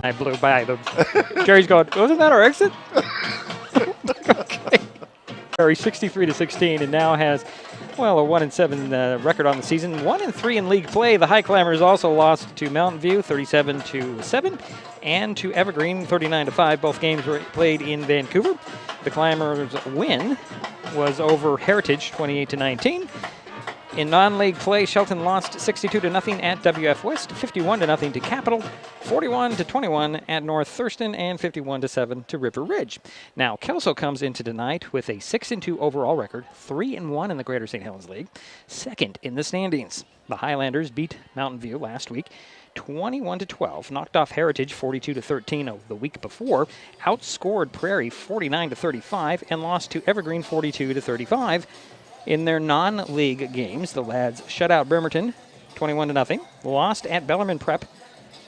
I blew by. Jerry's going, wasn't that our exit? Okay. Jerry 63-16 and now has, well, a 1-7 record on the season. 1-3 in league play. The Highclimbers also lost to Mountain View 37-7 and to Evergreen 39-5. Both games were played in Vancouver. The Climbers' win was over Heritage 28-19. In non-league play, Shelton lost 62-0 at WF West, 51-0 to Capital, 41-21 at North Thurston, and 51-7 to River Ridge. Now, Kelso comes into tonight with a 6-2 overall record, 3-1 in the Greater St. Helens League, second in the standings. The Highlanders beat Mountain View last week, 21-12, knocked off Heritage 42-13 the week before, outscored Prairie 49-35, and lost to Evergreen 42-35. In their non-league games, the lads shut out Bremerton 21-0, lost at Bellarmine Prep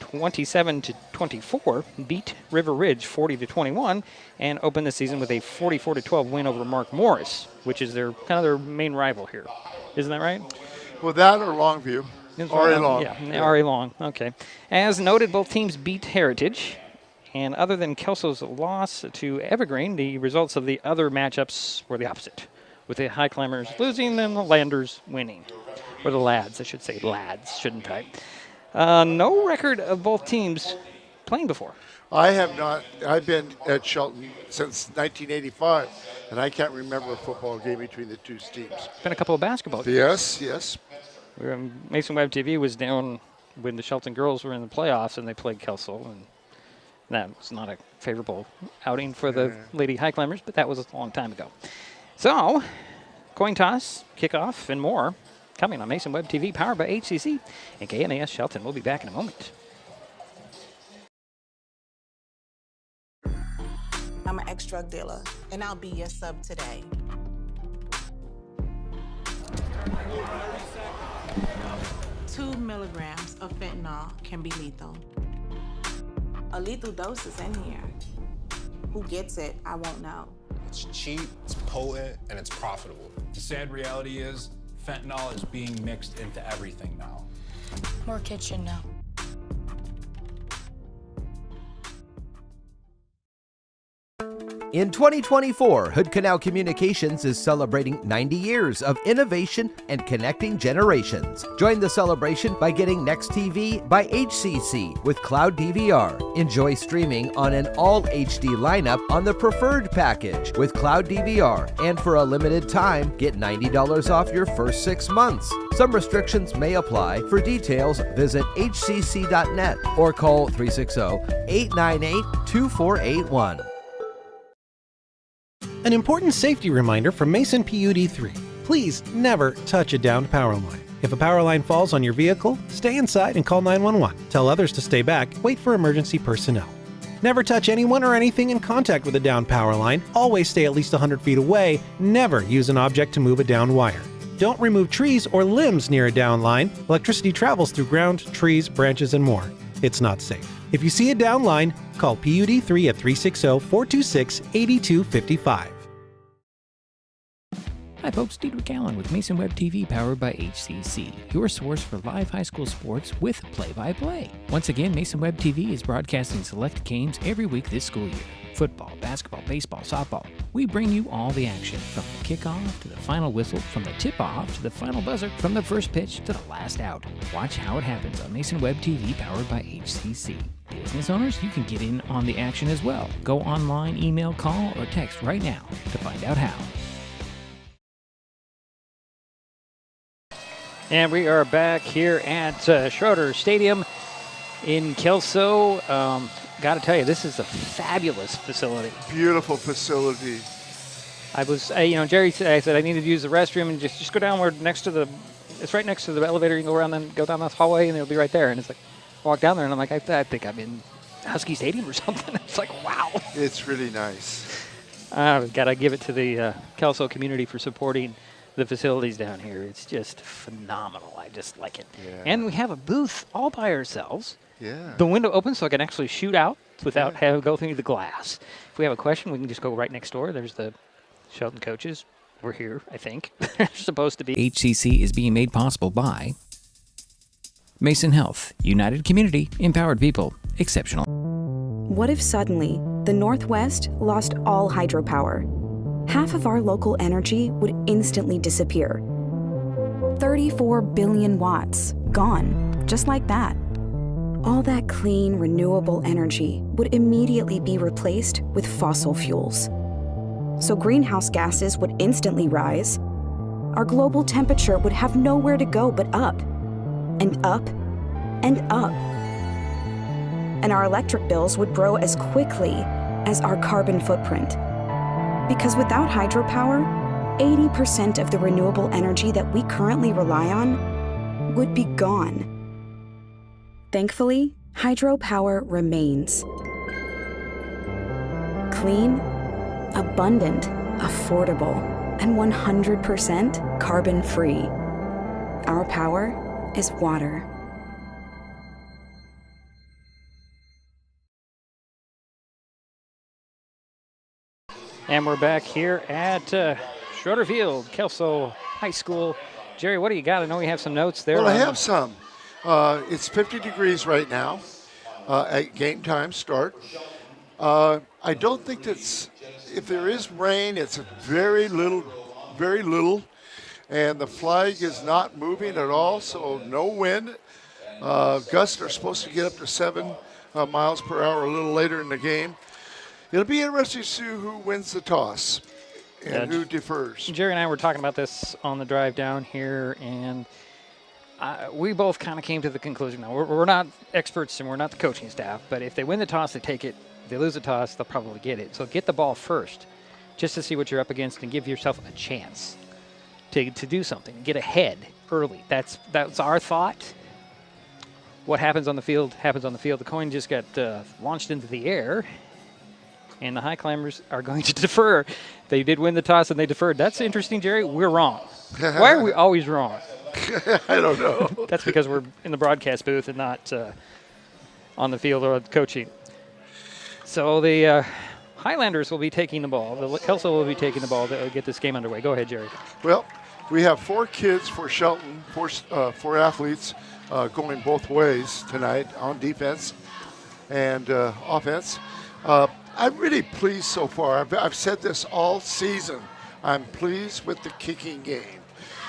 27-24, beat River Ridge 40-21, and opened the season with a 44-12 win over Mark Morris, which is their main rival here. Isn't that right? Well, that or Longview. R.A. Long. Yeah, R.A. Long. Okay. As noted, both teams beat Heritage. And other than Kelso's loss to Evergreen, the results of the other matchups were the opposite, with the Highclimbers losing and the Landers winning. Or the lads, I should say. Lads, shouldn't I? No record of both teams playing before. I have not. I've been at Shelton since 1985, and I can't remember a football game between the two teams. Been a couple of basketball games. Yes. Mason Webb TV was down when the Shelton girls were in the playoffs, and they played Kelso, and that was not a favorable outing for the Lady Highclimbers, but that was a long time ago. So, coin toss, kickoff, and more coming on Mason Webb TV, powered by HCC and KNAS Shelton. We'll be back in a moment. I'm an ex-drug dealer, and I'll be your sub today. Two milligrams of fentanyl can be lethal. A lethal dose is in here. Who gets it, I won't know. It's cheap, it's potent, and it's profitable. The sad reality is fentanyl is being mixed into everything now. More kitchen now. In 2024, Hood Canal Communications is celebrating 90 years of innovation and connecting generations. Join the celebration by getting Next TV by HCC with Cloud DVR. Enjoy streaming on an all HD lineup on the preferred package with Cloud DVR. And for a limited time, get $90 off your first 6 months. Some restrictions may apply. For details, visit hcc.net or call 360-898-2481. An important safety reminder from Mason PUD3. Please never touch a downed power line. If a power line falls on your vehicle, stay inside and call 911. Tell others to stay back. Wait for emergency personnel. Never touch anyone or anything in contact with a downed power line. Always stay at least 100 feet away. Never use an object to move a downed wire. Don't remove trees or limbs near a downed line. Electricity travels through ground, trees, branches, and more. It's not safe. If you see a downed line, call PUD3 at 360-426-8255. Hi folks, Diedrich Allen with Mason Webb TV powered by HCC, your source for live high school sports with play-by-play. Once again, Mason Webb TV is broadcasting select games every week this school year. Football, basketball, baseball, softball. We bring you all the action, from the kickoff to the final whistle, from the tip-off to the final buzzer, from the first pitch to the last out. Watch how it happens on Mason Webb TV powered by HCC. Business owners, you can get in on the action as well. Go online, email, call, or text right now to find out how. And we are back here at Schroeder Stadium in Kelso. Got to tell you, this is a fabulous facility. Beautiful facility. I was, Jerry said, I said I needed to use the restroom and just go downward next to the, it's right next to the elevator. You can go around and go down this hallway and it'll be right there. And it's like, I walk down there and I'm like, I think I'm in Husky Stadium or something. It's like, wow. It's really nice. Got to give it to the Kelso community for supporting the facilities down here. It's just phenomenal. I just like it. Yeah. And we have a booth all by ourselves. Yeah. The window open so I can actually shoot out without having to go through the glass. If we have a question, we can just go right next door. There's the Shelton coaches. We're here, I think. They're supposed to be. HCC is being made possible by Mason Health, United Community, Empowered People, Exceptional. What if suddenly the Northwest lost all hydropower? Half of our local energy would instantly disappear. 34 billion watts, gone, just like that. All that clean, renewable energy would immediately be replaced with fossil fuels. So greenhouse gases would instantly rise. Our global temperature would have nowhere to go but up, and up, and up. And our electric bills would grow as quickly as our carbon footprint. Because without hydropower, 80% of the renewable energy that we currently rely on would be gone. Thankfully, hydropower remains. Clean, abundant, affordable, and 100% carbon-free. Our power is water. And we're back here at Schroeder Field, Kelso High School. Jerry, what do you got? I know we have some notes there. Well, I have some. It's 50 degrees right now at game time start. I don't think that's, if there is rain, it's very little, and the flag is not moving at all, so no wind. Gusts are supposed to get up to 7 miles per hour a little later in the game. It'll be interesting to see who wins the toss and who defers. Jerry and I were talking about this on the drive down here, and we both kind of came to the conclusion. Now, we're not experts and we're not the coaching staff, but if they win the toss, they take it. If they lose the toss, they'll probably get it. So get the ball first, just to see what you're up against and give yourself a chance to do something, get ahead early. That's our thought. What happens on the field happens on the field. The coin just got launched into the air, and the Highclimbers are going to defer. They did win the toss, and they deferred. That's interesting, Jerry. We're wrong. Why are we always wrong? I don't know. That's because we're in the broadcast booth and not on the field or coaching. So the Highlanders will be taking the ball. The Kelso will be taking the ball to get this game underway. Go ahead, Jerry. Well, we have 4 kids for Shelton, 4 athletes going both ways tonight on defense and offense. I'm really pleased so far. I've said this all season. I'm pleased with the kicking game.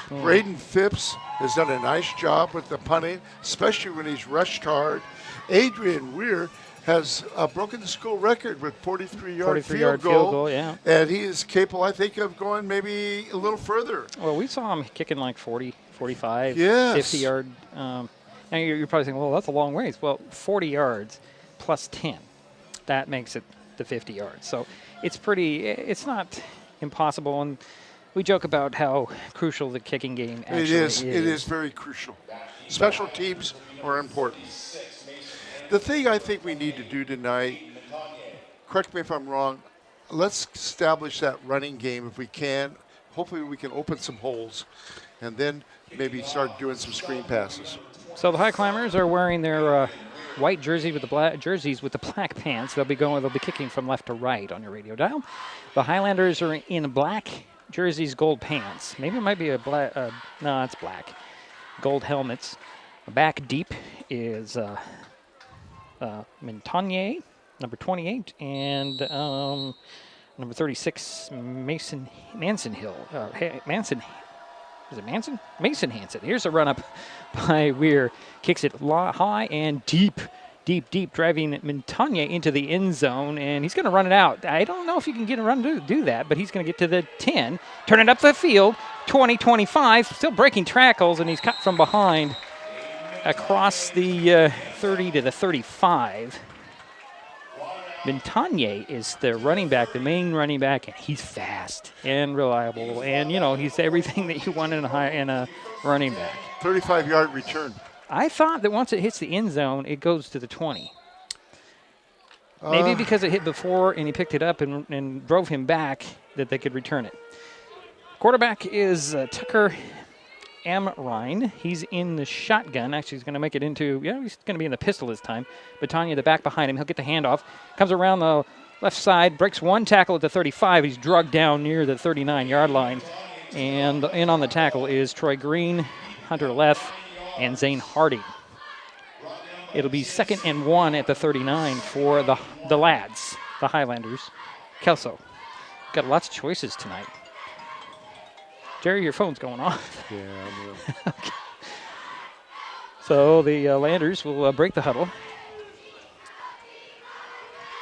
Braden Phipps has done a nice job with the punting, especially when he's rushed hard. Adrian Weir has broken the school record with 43-yard field goal. Yeah. And he is capable, I think, of going maybe a little further. Well, we saw him kicking like 40, 45, yes. 50-yard. And you're probably saying, well, that's a long ways. Well, 40 yards plus 10. That makes it the 50 yards. So it's not impossible. And we joke about how crucial the kicking game actually is. It is very crucial. Special teams are important. The thing I think we need to do tonight, correct me if I'm wrong, let's establish that running game if we can. Hopefully we can open some holes and then maybe start doing some screen passes. So the Highclimbers are wearing their white jerseys with the black pants. They'll be kicking from left to right on your radio dial. The Highlanders are in black jerseys, gold pants. Maybe it might be a black. No, it's black. Gold helmets. Back deep is Montagnier, number 28, and number 36, Mason Hansen. Is it Manson? Mason Hansen. Here's a run-up by Weir. Kicks it high and deep, driving Montagnier into the end zone, and he's going to run it out. I don't know if you can get a run to do that, but he's going to get to the 10, turn it up the field, 20, 25, still breaking tackles, and he's cut from behind across the 30 to the 35. Montagnier is the running back, the main running back, and he's fast and reliable, and he's everything that you want in a running back. 35-yard return. I thought that once it hits the end zone, it goes to the 20. Maybe because it hit before and he picked it up and drove him back, that they could return it. Quarterback is Tucker Amrine. He's in the shotgun. Actually, he's going to make it into, he's going to be in the pistol this time. Batania, the back behind him. He'll get the handoff. Comes around the left side, breaks one tackle at the 35. He's drugged down near the 39-yard line. And in on the tackle is Troy Green, Hunter Leff, and Zane Hardy. It'll be 2nd and 1 at the 39 for the lads, the Highlanders. Kelso. Got lots of choices tonight. Jerry, your phone's going off. Yeah, I will. Okay. So the Landers will break the huddle.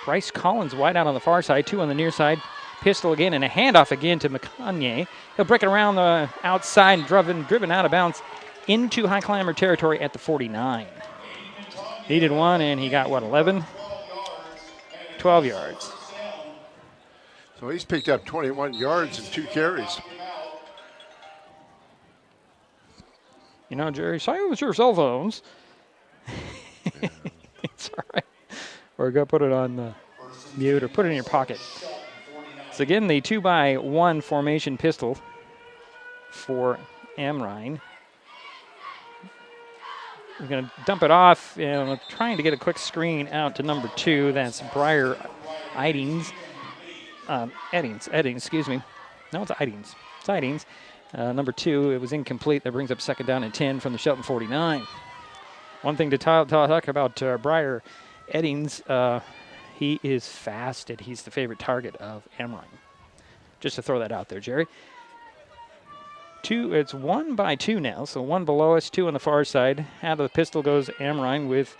Bryce Collins wide out on the far side, 2 on the near side. Pistol again and a handoff again to McConaughey. He'll break it around the outside and driven out of bounds into Highclimber territory at the 49. Needed one, and he got, 11? 12 yards. So he's picked up 21 yards and 2 carries. You know, Jerry, silence your cell phones. It's all right. Or go put it on mute or put it in your pocket. So again, the 2-by-1 formation pistol for Amrine. We're going to dump it off, and trying to get a quick screen out to number 2. That's Briar Eddings. Eddings, excuse me. No, it's Eddings. It's Eddings. Number 2, it was incomplete. That brings up 2nd down and 10 from the Shelton 49. One thing to talk about Briar Eddings, he is fast, and he's the favorite target of Amrine. Just to throw that out there, Jerry. It's 1-by-2 now, so 1 below us, 2 on the far side. Out of the pistol goes Amrine with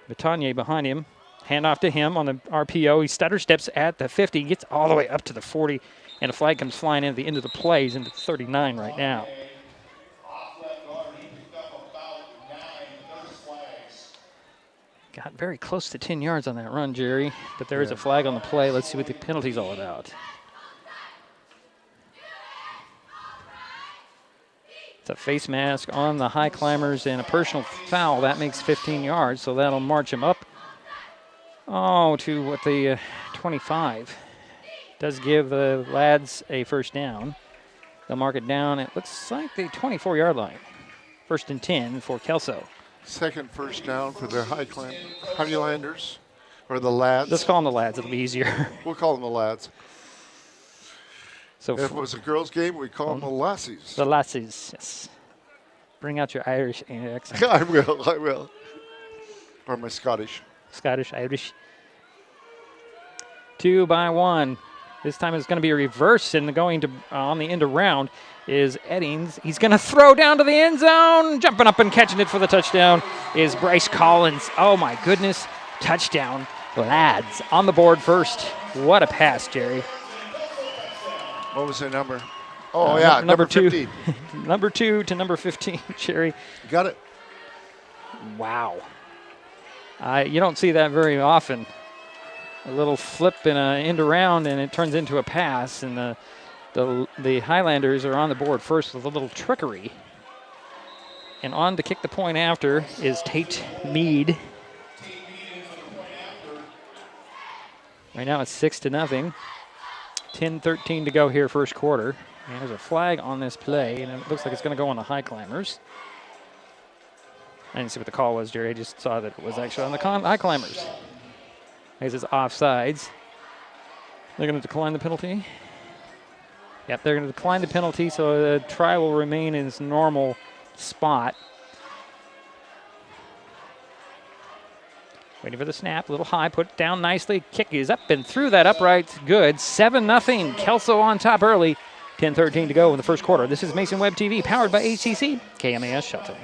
Batonnier behind him. Handoff to him on the RPO. He stutter steps at the 50, gets all the way up to the 40, and a flag comes flying in at the end of the play. He's into 39 right now. Got very close to 10 yards on that run, Jerry, but there is a flag on the play. Let's see what the penalty's all about. It's a face mask on the Highclimbers and a personal foul. That makes 15 yards, so that'll march him up. To what the 25. Does give the lads a first down. They'll mark it down. It looks like the 24-yard line. 1st and 10 for Kelso. 2nd first down for the Highlanders, or the lads. Let's call them the lads. It'll be easier. We'll call them the lads. So if it was a girls' game, we'd call them the lassies. The lassies, yes. Bring out your Irish accent. I will. Or my Scottish. Scottish, Irish. 2-by-1. This time it's going to be a reverse, and going to on the end around is Eddings. He's going to throw down to the end zone. Jumping up and catching it for the touchdown is Bryce Collins. Oh, my goodness. Touchdown. Lads on the board first. What a pass, Jerry. What was the number? Oh, yeah, number 2. Number 2 to number 15, Jerry. Got it. Wow. You don't see that very often. A little flip and an end around, and it turns into a pass, and the Highlanders are on the board first with a little trickery. And on to kick the point after is Tate Mead. Right now it's 6-0. 10-13 to go here, first quarter. And there's a flag on this play, and it looks like it's going to go on the Highclimbers. I didn't see what the call was, Jerry. I just saw that it was actually on the Highclimbers. This is offsides. They're going to decline the penalty. Yep, they're going to decline the penalty, so the try will remain in its normal spot. Waiting for the snap, a little high, put it down nicely. Kick is up and through that upright. Good. 7-0. Kelso on top early. 10-13 to go in the first quarter. This is Mason Web TV, powered by HCC, KMAS Shelton.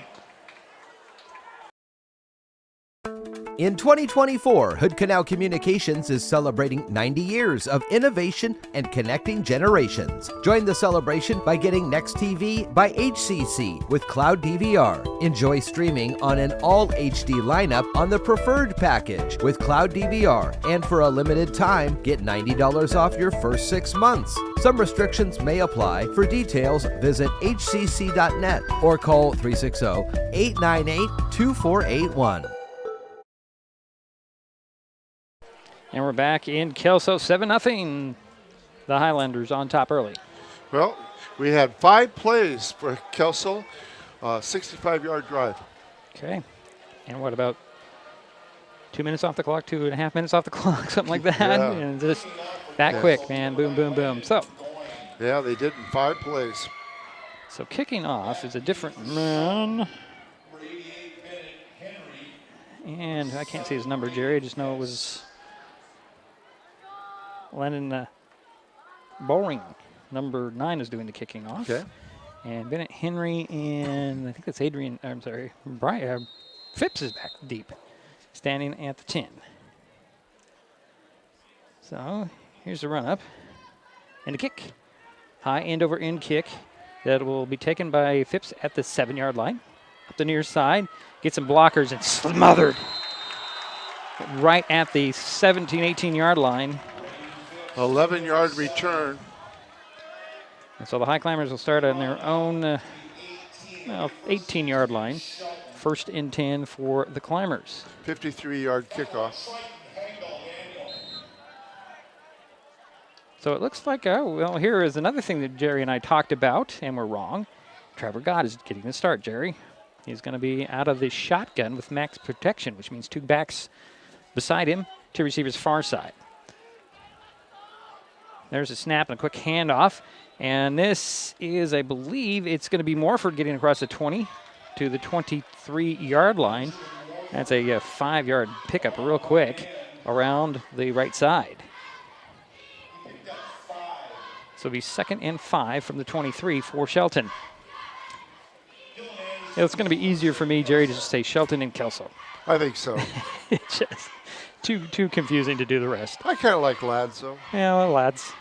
In 2024, Hood Canal Communications is celebrating 90 years of innovation and connecting generations. Join the celebration by getting Next TV by HCC with Cloud DVR. Enjoy streaming on an all HD lineup on the preferred package with Cloud DVR. And for a limited time, get $90 off your first 6 months. Some restrictions may apply. For details, visit hcc.net or call 360-898-2481. And we're back in Kelso, 7-0. The Highlanders on top early. Well, we had 5 plays for Kelso, 65-yard drive. Okay. And what about 2 minutes off the clock, 2.5 minutes off the clock, something like that? Yeah. And just that quick, man. Boom, boom, boom. So. Yeah, they did in 5 plays. So kicking off is a different man. And I can't see his number, Jerry. I just know it was Lennon Bowring. Number 9 is doing the kicking off. Okay. And Bennett Henry and I think that's Brian Phipps is back deep, standing at the 10. So here's the run up and a kick. High end over end kick that will be taken by Phipps at the 7-yard line. Up the near side, gets some blockers and smothered right at the 17, 18-yard line. 11-yard return. And so the Highclimbers will start on their own 18-yard line. 1st and 10 for the Climbers. 53-yard kickoff. So it looks like, here is another thing that Jerry and I talked about, and we're wrong. Trevor Gott is getting the start, Jerry. He's going to be out of the shotgun with max protection, which means 2 backs beside him, 2 receivers far side. There's a snap and a quick handoff. And this is, I believe, it's going to be Morford getting across the 20 to the 23-yard line. That's a 5-yard pickup real quick around the right side. So it'll be 2nd and 5 from the 23 for Shelton. It's going to be easier for me, Jerry, to just say Shelton and Kelso. I think so. It's just too confusing to do the rest. I kind of like lads, though. Yeah, well, lads.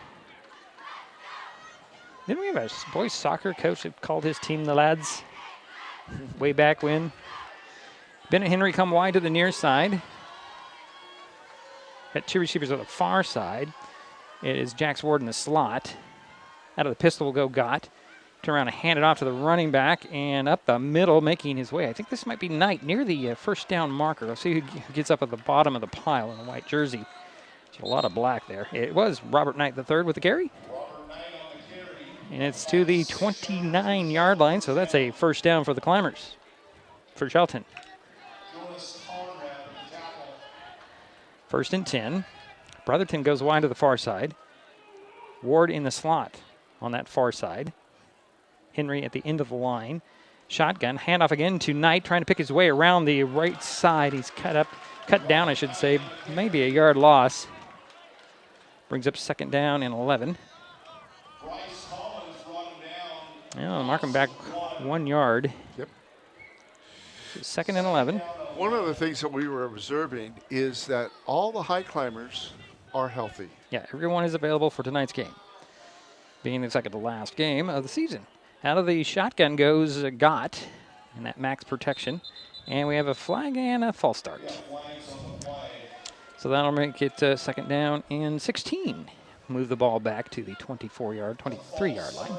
Didn't we have a boys soccer coach that called his team the lads way back when? Bennett Henry come wide to the near side. Got 2 receivers on the far side. It is Jax Ward in the slot. Out of the pistol will go Gott. Turn around and hand it off to the running back and up the middle, making his way. I think this might be Knight near the first down marker. Let's see who gets up at the bottom of the pile in a white jersey. There's a lot of black there. It was Robert Knight III with the carry. And it's to the 29-yard line, so that's a 1st down for the Climbers, for Shelton. 1st and 10. Brotherton goes wide to the far side. Ward in the slot on that far side. Henry at the end of the line. Shotgun, handoff again to Knight, trying to pick his way around the right side. He's cut down, I should say. Maybe a yard loss. Brings up 2nd down and 11. Yeah, mark him back 1 yard. Yep. 2nd and 11. One of the things that we were observing is that all the Highclimbers are healthy. Yeah, everyone is available for tonight's game, being the second to last game of the season. Out of the shotgun goes Gott in that max protection, and we have a flag and a false start. So that'll make it 2nd down and 16. Move the ball back to the 23-yard line.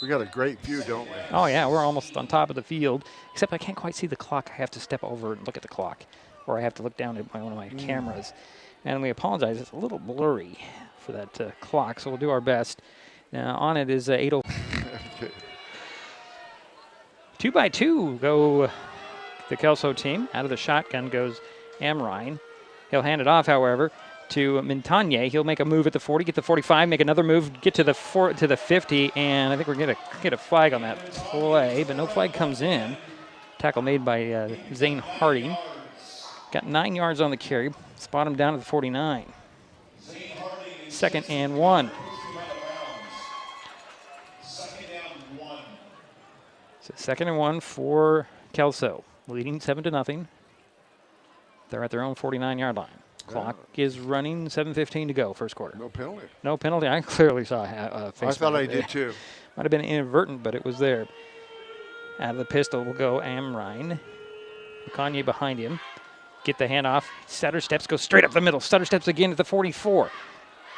We got a great view, don't we? Oh, yeah, we're almost on top of the field, except I can't quite see the clock. I have to step over and look at the clock, or I have to look down at one of my cameras. And we apologize. It's a little blurry for that clock, so we'll do our best. Now, on it is 8:05. 2 by 2 go the Kelso team. Out of the shotgun goes Amrine. He'll hand it off, however, to Montagne. He'll make a move at the 40, get the 45, make another move, get to the 50, and I think we're going to get a flag on that play, but no flag comes in. Tackle made by Zane Harding. Got 9 yards on the carry. Spot him down at the 49. 2nd and 1. So 2nd and 1 for Kelso, leading 7-0. They're at their own 49-yard line. Clock is running, 7:15 to go, 1st quarter. No penalty. No penalty. I clearly saw a face. I thought I did too. Might have been inadvertent, but it was there. Out of the pistol will go Amrine. Kanye behind him. Get the handoff. Stutter steps, goes straight up the middle. Stutter steps again at the 44.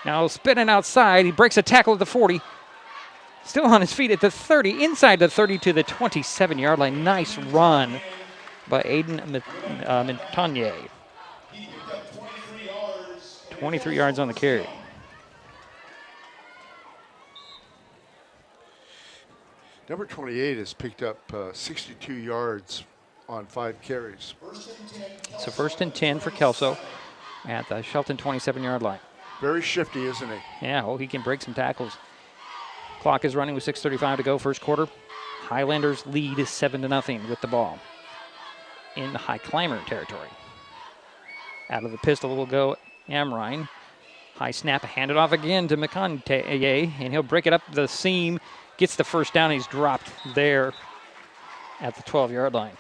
Now spinning outside. He breaks a tackle at the 40. Still on his feet at the 30. Inside the 30 to the 27-yard line. Nice run by Aiden Montagne. 23 yards on the carry. Number 28 has picked up 62 yards on 5 carries. So 1st and 10 for Kelso at the Shelton 27-yard line. Very shifty, isn't he? Yeah, well, he can break some tackles. Clock is running with 6:35 to go, 1st quarter. Highlanders lead 7-0 with the ball in the Highclimber territory. Out of the pistol will go Amrine. High snap, handed off again to McConaughey, and he'll break it up the seam. Gets the first down. He's dropped there at the 12-yard line.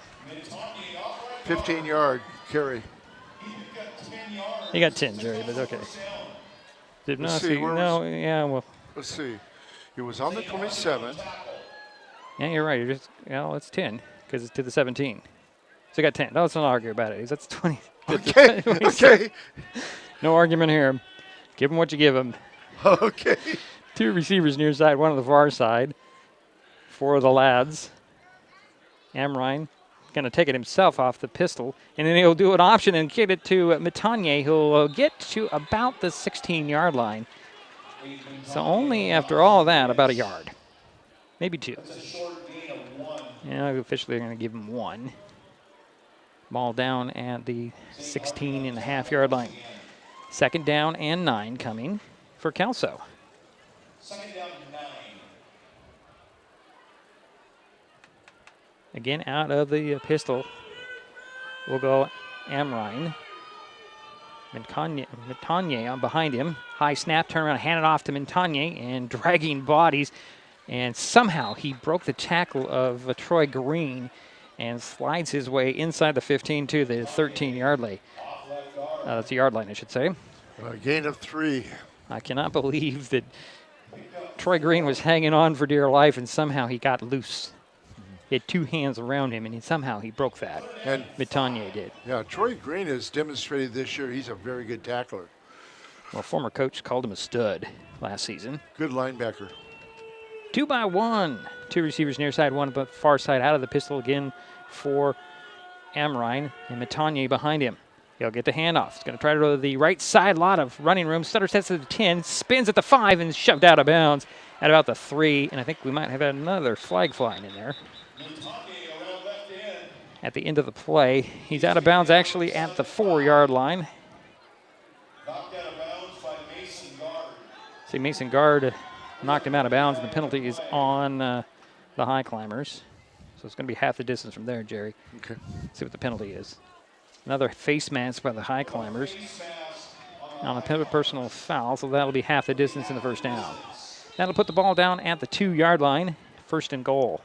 15-yard carry. He got 10, Jerry, but okay. Did not Let's see, see. No, yeah, well. Let's see. He was on the 27. Yeah, you're right. You're just, it's 10 because it's to the 17. So he got 10. No, let's not argue about it. That's 20. Okay. Okay. No argument here. Give him what you give him. Okay. 2 receivers near side, 1 on the far side for the lads. Amrine going to take it himself off the pistol, and then he'll do an option and get it to Matanye, who'll get to about the 16-yard line. So only after all of that, about a yard. Maybe 2. Yeah, officially they're going to give him 1. Ball down at the 16.5-yard line. 2nd down and 9 coming for Kelso. 2nd down and 9. Again, out of the pistol will go Amrine. Montagne behind him. High snap, turn around, hand it off to Montagne, and dragging bodies. And somehow he broke the tackle of Troy Green and slides his way inside the 15 to the 13-yard line. That's the yard line, I should say. A gain of 3. I cannot believe that Troy Green was hanging on for dear life, and somehow he got loose. He had 2 hands around him, and somehow he broke that. And Montagne did. Yeah, Troy Green has demonstrated this year he's a very good tackler. Well, former coach called him a stud last season. Good linebacker. 2 by 1. 2 receivers near side, 1 but far side. Out of the pistol again for Amrine, and Montagne behind him. He'll get the handoff. He's going to try to go to the right side. Lot of running room. Stutter sets at the 10, spins at the 5, and shoved out of bounds at about the 3. And I think we might have had another flag flying in there. At the end of the play, he's out of bounds actually at the 4-yard line. Knocked out of bounds by Mason Guard. See, Mason Guard knocked him out of bounds, and the penalty is on the Highclimbers. So it's going to be half the distance from there, Jerry. Okay. See what the penalty is. Another face mask by the Highclimbers on a personal foul, so that'll be half the distance in the first down. That'll put the ball down at the 2-yard line, 1st and goal.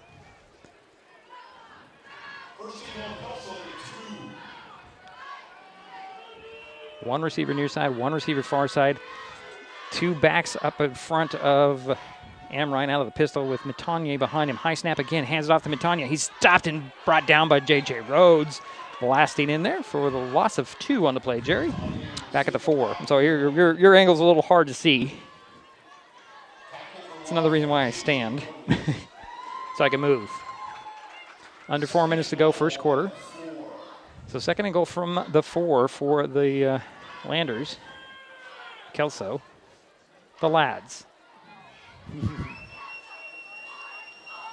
One receiver near side, 1 receiver far side. 2 backs up in front of Amrine out of the pistol with Montagne behind him. High snap again, hands it off to Montagne. He's stopped and brought down by J.J. Rhodes. Blasting in there for the loss of 2 on the play, Jerry. Back at the 4. So your angle's a little hard to see. It's another reason why I stand. So I can move. Under 4 minutes to go, first quarter. So 2nd and goal from the 4 for the Landers. Kelso. The lads.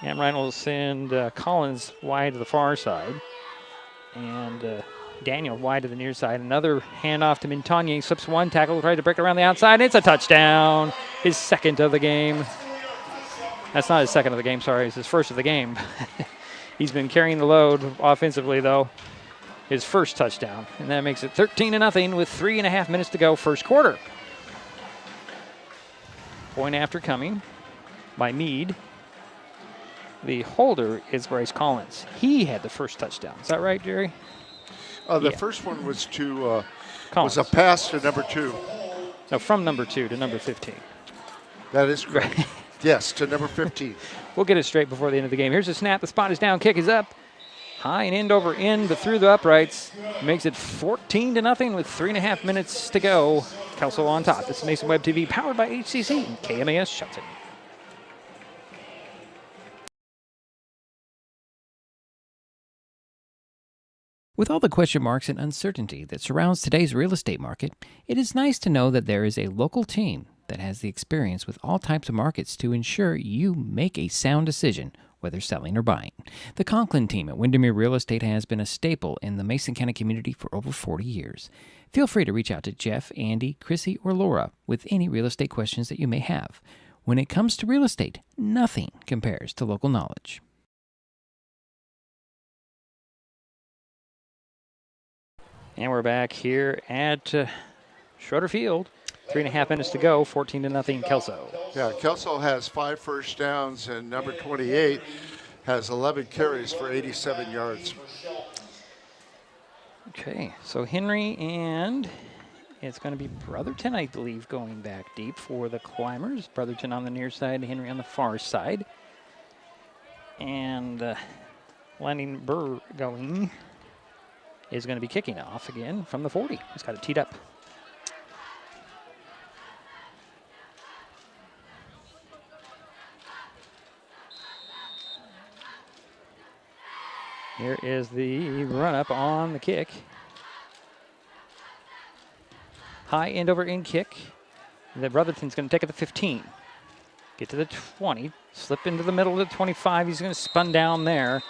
Amrine will send Collins wide to the far side. And Daniel wide to the near side. Another handoff to Montagne. Slips 1 tackle, tries to break around the outside. It's a touchdown. His 2nd of the game. That's not his 2nd of the game, sorry. It's his 1st of the game. He's been carrying the load offensively, though. His 1st touchdown. And that makes it 13-0 with 3.5 minutes to go, first quarter. Point after coming by Meade. The holder is Bryce Collins. He had the 1st touchdown. Is that right, Jerry? The first one was to Collins. was a pass to number 2. No, from number 2 to number 15. That is correct. Yes, to number 15. We'll get it straight before the end of the game. Here's the snap. The spot is down. Kick is up. High and end over end, but through the uprights. Makes it 14-0 with 3.5 minutes to go. Kelso on top. This is Mason Web TV, powered by HCC and KMAS Shelton. With all the question marks and uncertainty that surrounds today's real estate market, it is nice to know that there is a local team that has the experience with all types of markets to ensure you make a sound decision, whether selling or buying. The Conklin team at Windermere Real Estate has been a staple in the Mason County community for over 40 years. Feel free to reach out to Jeff, Andy, Chrissy, or Laura with any real estate questions that you may have. When it comes to real estate, nothing compares to local knowledge. And we're back here at Schroeder Field. 3.5 minutes to go, 14-0 Kelso. Yeah, Kelso has 5 first downs, and number 28 has 11 carries for 87 yards. Okay, so Henry and it's going to be Brotherton, I believe, going back deep for the Climbers. Brotherton on the near side, Henry on the far side. And Landon Burr going is going to be kicking off again from the 40. He's got it teed up. Here is the run-up on the kick. High end over end kick. The Brotherton's going to take it to 15. Get to the 20. Slip into the middle of the 25. He's going to spun down there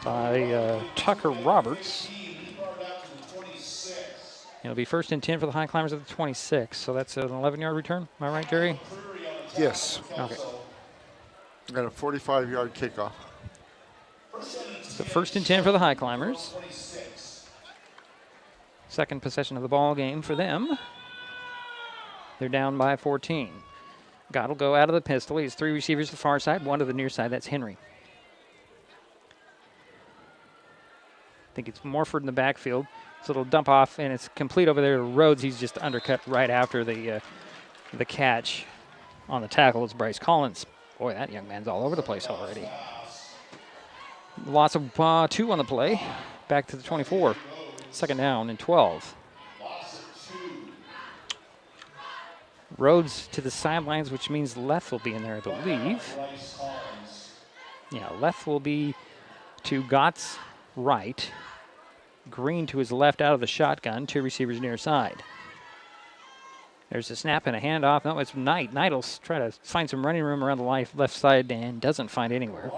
by Tucker Roberts. It'll be 1st and 10 for the Highclimbers at the 26. So that's an 11-yard return. Am I right, Jerry? Yes. Okay. And a 45-yard kickoff. So 1st and 10 for the Highclimbers. Second possession of the ball game for them. They're down by 14. God will go out of the pistol. He has 3 receivers to the far side, 1 to the near side. That's Henry. I think it's Morford in the backfield. So it'll dump off, and it's complete over there to Rhodes. He's just undercut right after the catch on the tackle. It's Bryce Collins. Boy, that young man's all over the place already. Loss of 2 on the play. Back to the 24. 2nd down and 12. Rhodes to the sidelines, which means Leth will be in there, I believe. Yeah, Leth will be to Gott's right. Green to his left out of the shotgun. 2 receivers near side. There's a snap and a handoff. No, it's Knight. Knight will try to find some running room around the left side and doesn't find anywhere.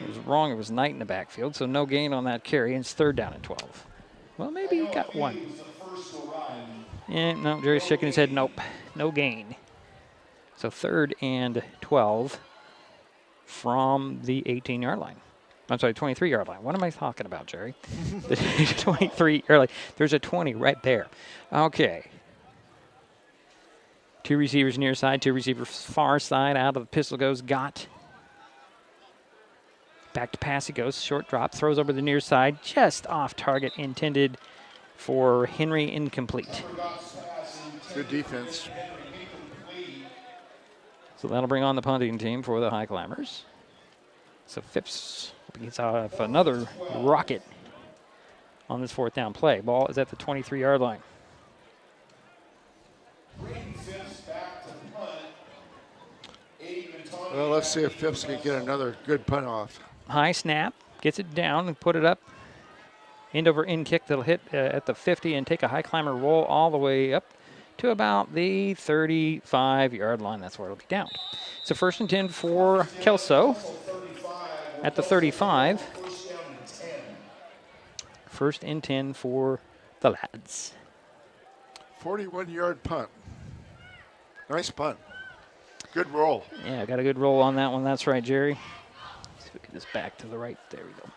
It was wrong. It was Knight in the backfield, so no gain on that carry. And it's 3rd down and 12. Well, maybe he got 1. No, Jerry's shaking his head. Nope, no gain. So 3rd and 12 from the 18-yard line. I'm sorry, 23-yard line. What am I talking about, Jerry? The 23-yard line. There's a 20 right there. Okay. 2 receivers near side, 2 receivers far side. Out of the pistol goes Gott. Back to pass he goes. Short drop. Throws over the near side. Just off target. Intended for Henry. Incomplete. Good defense. So that'll bring on the punting team for the Highclimbers. So Phipps gets off another rocket on this 4th down play. Ball is at the 23-yard line. Well, let's see if Phipps can get another good punt off. High snap, gets it down and put it up. End over end kick that'll hit at the 50 and take a Highclimber roll all the way up to about the 35-yard line. That's where it'll be down. So 1st and 10 for Kelso at the 35. 1st and 10 for the lads. 41-yard punt. Nice punt. Good roll. Yeah, got a good roll on that one. That's right, Jerry. Let's see if we get this back to the right. There we go.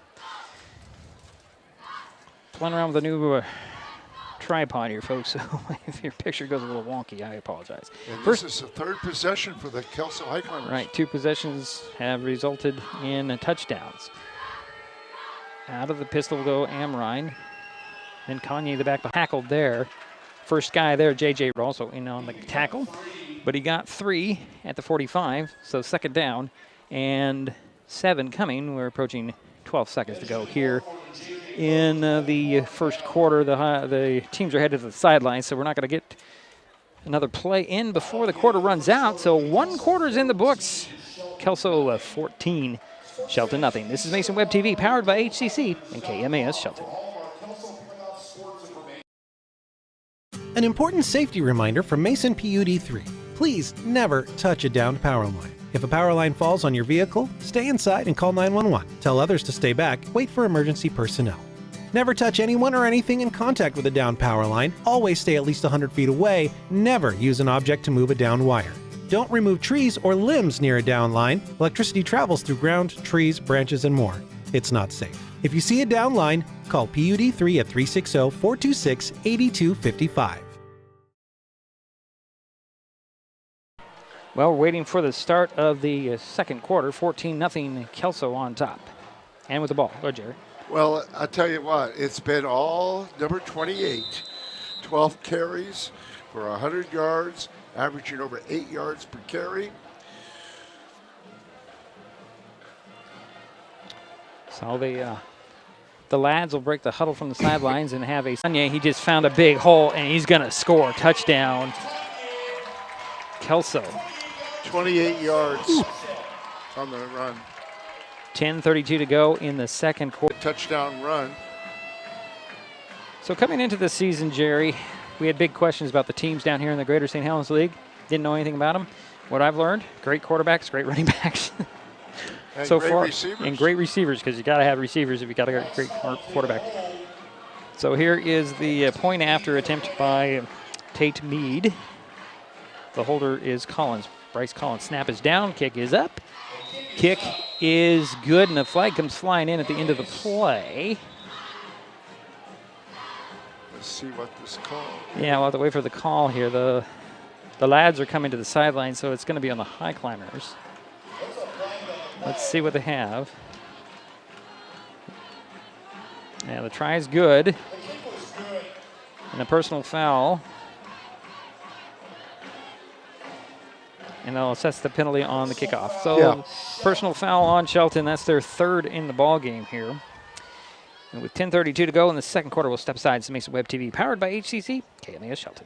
Playing around with a new tripod here, folks. So if your picture goes a little wonky, I apologize. And this is the 3rd possession for the Kelso Highclimbers. Right, 2 possessions have resulted in touchdowns. Out of the pistol will go Amrine. Then Kanye, the back, tackled there. First guy there, J.J. also in on the tackle. But he got 3 at the 45, so 2nd down and 7 coming. We're approaching 12 seconds to go here in the first quarter. The teams are headed to the sidelines, so we're not going to get another play in before the quarter runs out. So 1 quarter's in the books. Kelso 14, Shelton nothing. This is Mason Web TV, powered by HCC and KMAS Shelton. An important safety reminder from Mason PUD3. Please never touch a downed power line. If a power line falls on your vehicle, stay inside and call 911. Tell others to stay back, wait for emergency personnel. Never touch anyone or anything in contact with a downed power line. Always stay at least 100 feet away. Never use an object to move a downed wire. Don't remove trees or limbs near a downed line. Electricity travels through ground, trees, branches, and more. it's not safe. If you see a down line, call PUD3 at 360-426-8255. Well, we're waiting for the start of the second quarter. 14-0 Kelso on top. And with the ball. Go, Jerry. Well, I'll tell you what, it's been all number 28. 12 carries for 100 yards, averaging over 8 yards per carry. So the lads will break the huddle from the sidelines and have a Sunday. He just found a big hole, and he's going to score. Touchdown, Kelso. 28 yards on the run. 10:32 to go in the second quarter. Touchdown run. So coming into the season, Jerry, we had big questions about the teams down here in the Greater St. Helens League. Didn't know anything about them. What I've learned, great quarterbacks, great running backs. And so great far, receivers. and great receivers, because you got to have receivers if you got a great quarterback. So here is the point after attempt by Tate Mead. The holder is Collins, Bryce Collins. Snap is down, kick is up. Kick is good, and the flag comes flying in at the end of the play. Let's see what this call. Yeah, we'll have to wait for the call here. The lads are coming to the sideline, so it's going to be on the Highclimbers. Let's see what they have. Yeah, the try is good. And a personal foul. And they'll assess the penalty on the kickoff. So personal foul on Shelton. That's their third in the ball game here. And with 10:32 to go in the second quarter, we'll step aside to Mason Web TV, powered by HCC, KMAS Shelton.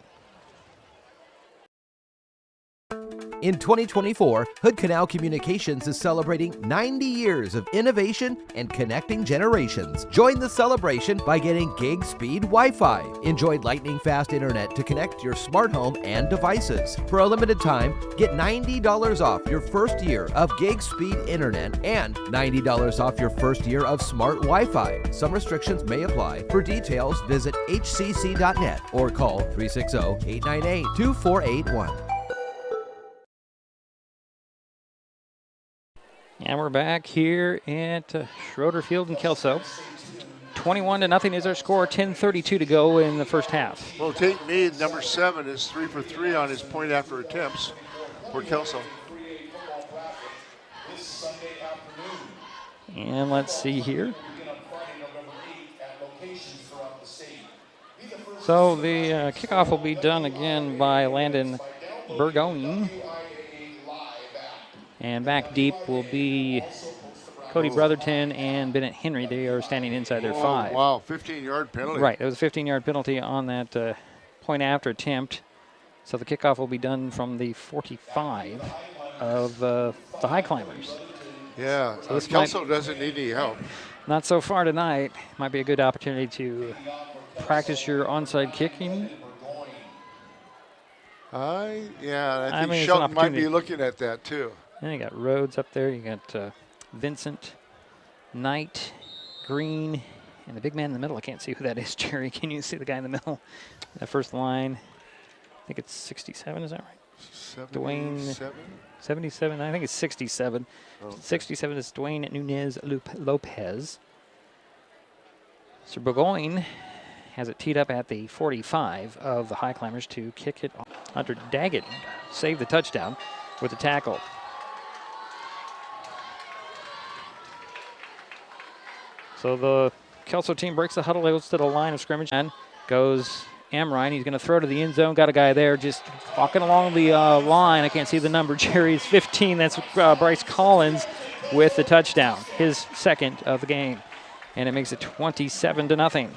In 2024, Hood Canal Communications is celebrating 90 years of innovation and connecting generations. Join the celebration by getting gig speed Wi-Fi. Enjoy lightning fast internet to connect your smart home and devices. For a limited time, get $90 off your first year of gig speed internet and $90 off your first year of smart Wi-Fi. Some restrictions may apply. For details, visit hcc.net or call 360-898-2481. And we're back here at Schroeder Field in Kelso. 21-0 is our score. 10:32 to go in the first half. Well, Tate Mead, number 7, is 3 for 3 on his point after attempts for Kelso. And let's see here. So the kickoff will be done again by Landon Burgoyne. And back deep will be Cody Brotherton and Bennett Henry. They are standing inside their 5. Wow, 15-yard penalty. Right, there was a 15-yard penalty on that point after attempt. So the kickoff will be done from the 45 of the Highclimbers. Yeah, so Kelso doesn't need any help. Not so far tonight. Might be a good opportunity to practice your onside kicking. I think Shelton might be looking at that too. And you got Rhodes up there. You got Vincent, Knight, Green, and the big man in the middle. I can't see who that is, Jerry. Can you see the guy in the middle? That first line. I think it's 67. Is that right? 77? 77. I think it's 67. Okay. 67 is Dwayne Nunez Lopez. So Burgoyne has it teed up at the 45 of the Highclimbers to kick it. Hunter Daggett saved the touchdown with the tackle. So the Kelso team breaks the huddle, goes to the line of scrimmage, and goes Amrine. He's going to throw to the end zone. Got a guy there just walking along the line. I can't see the number. Jerry's 15. That's Bryce Collins with the touchdown, his second of the game. And it makes it 27-0.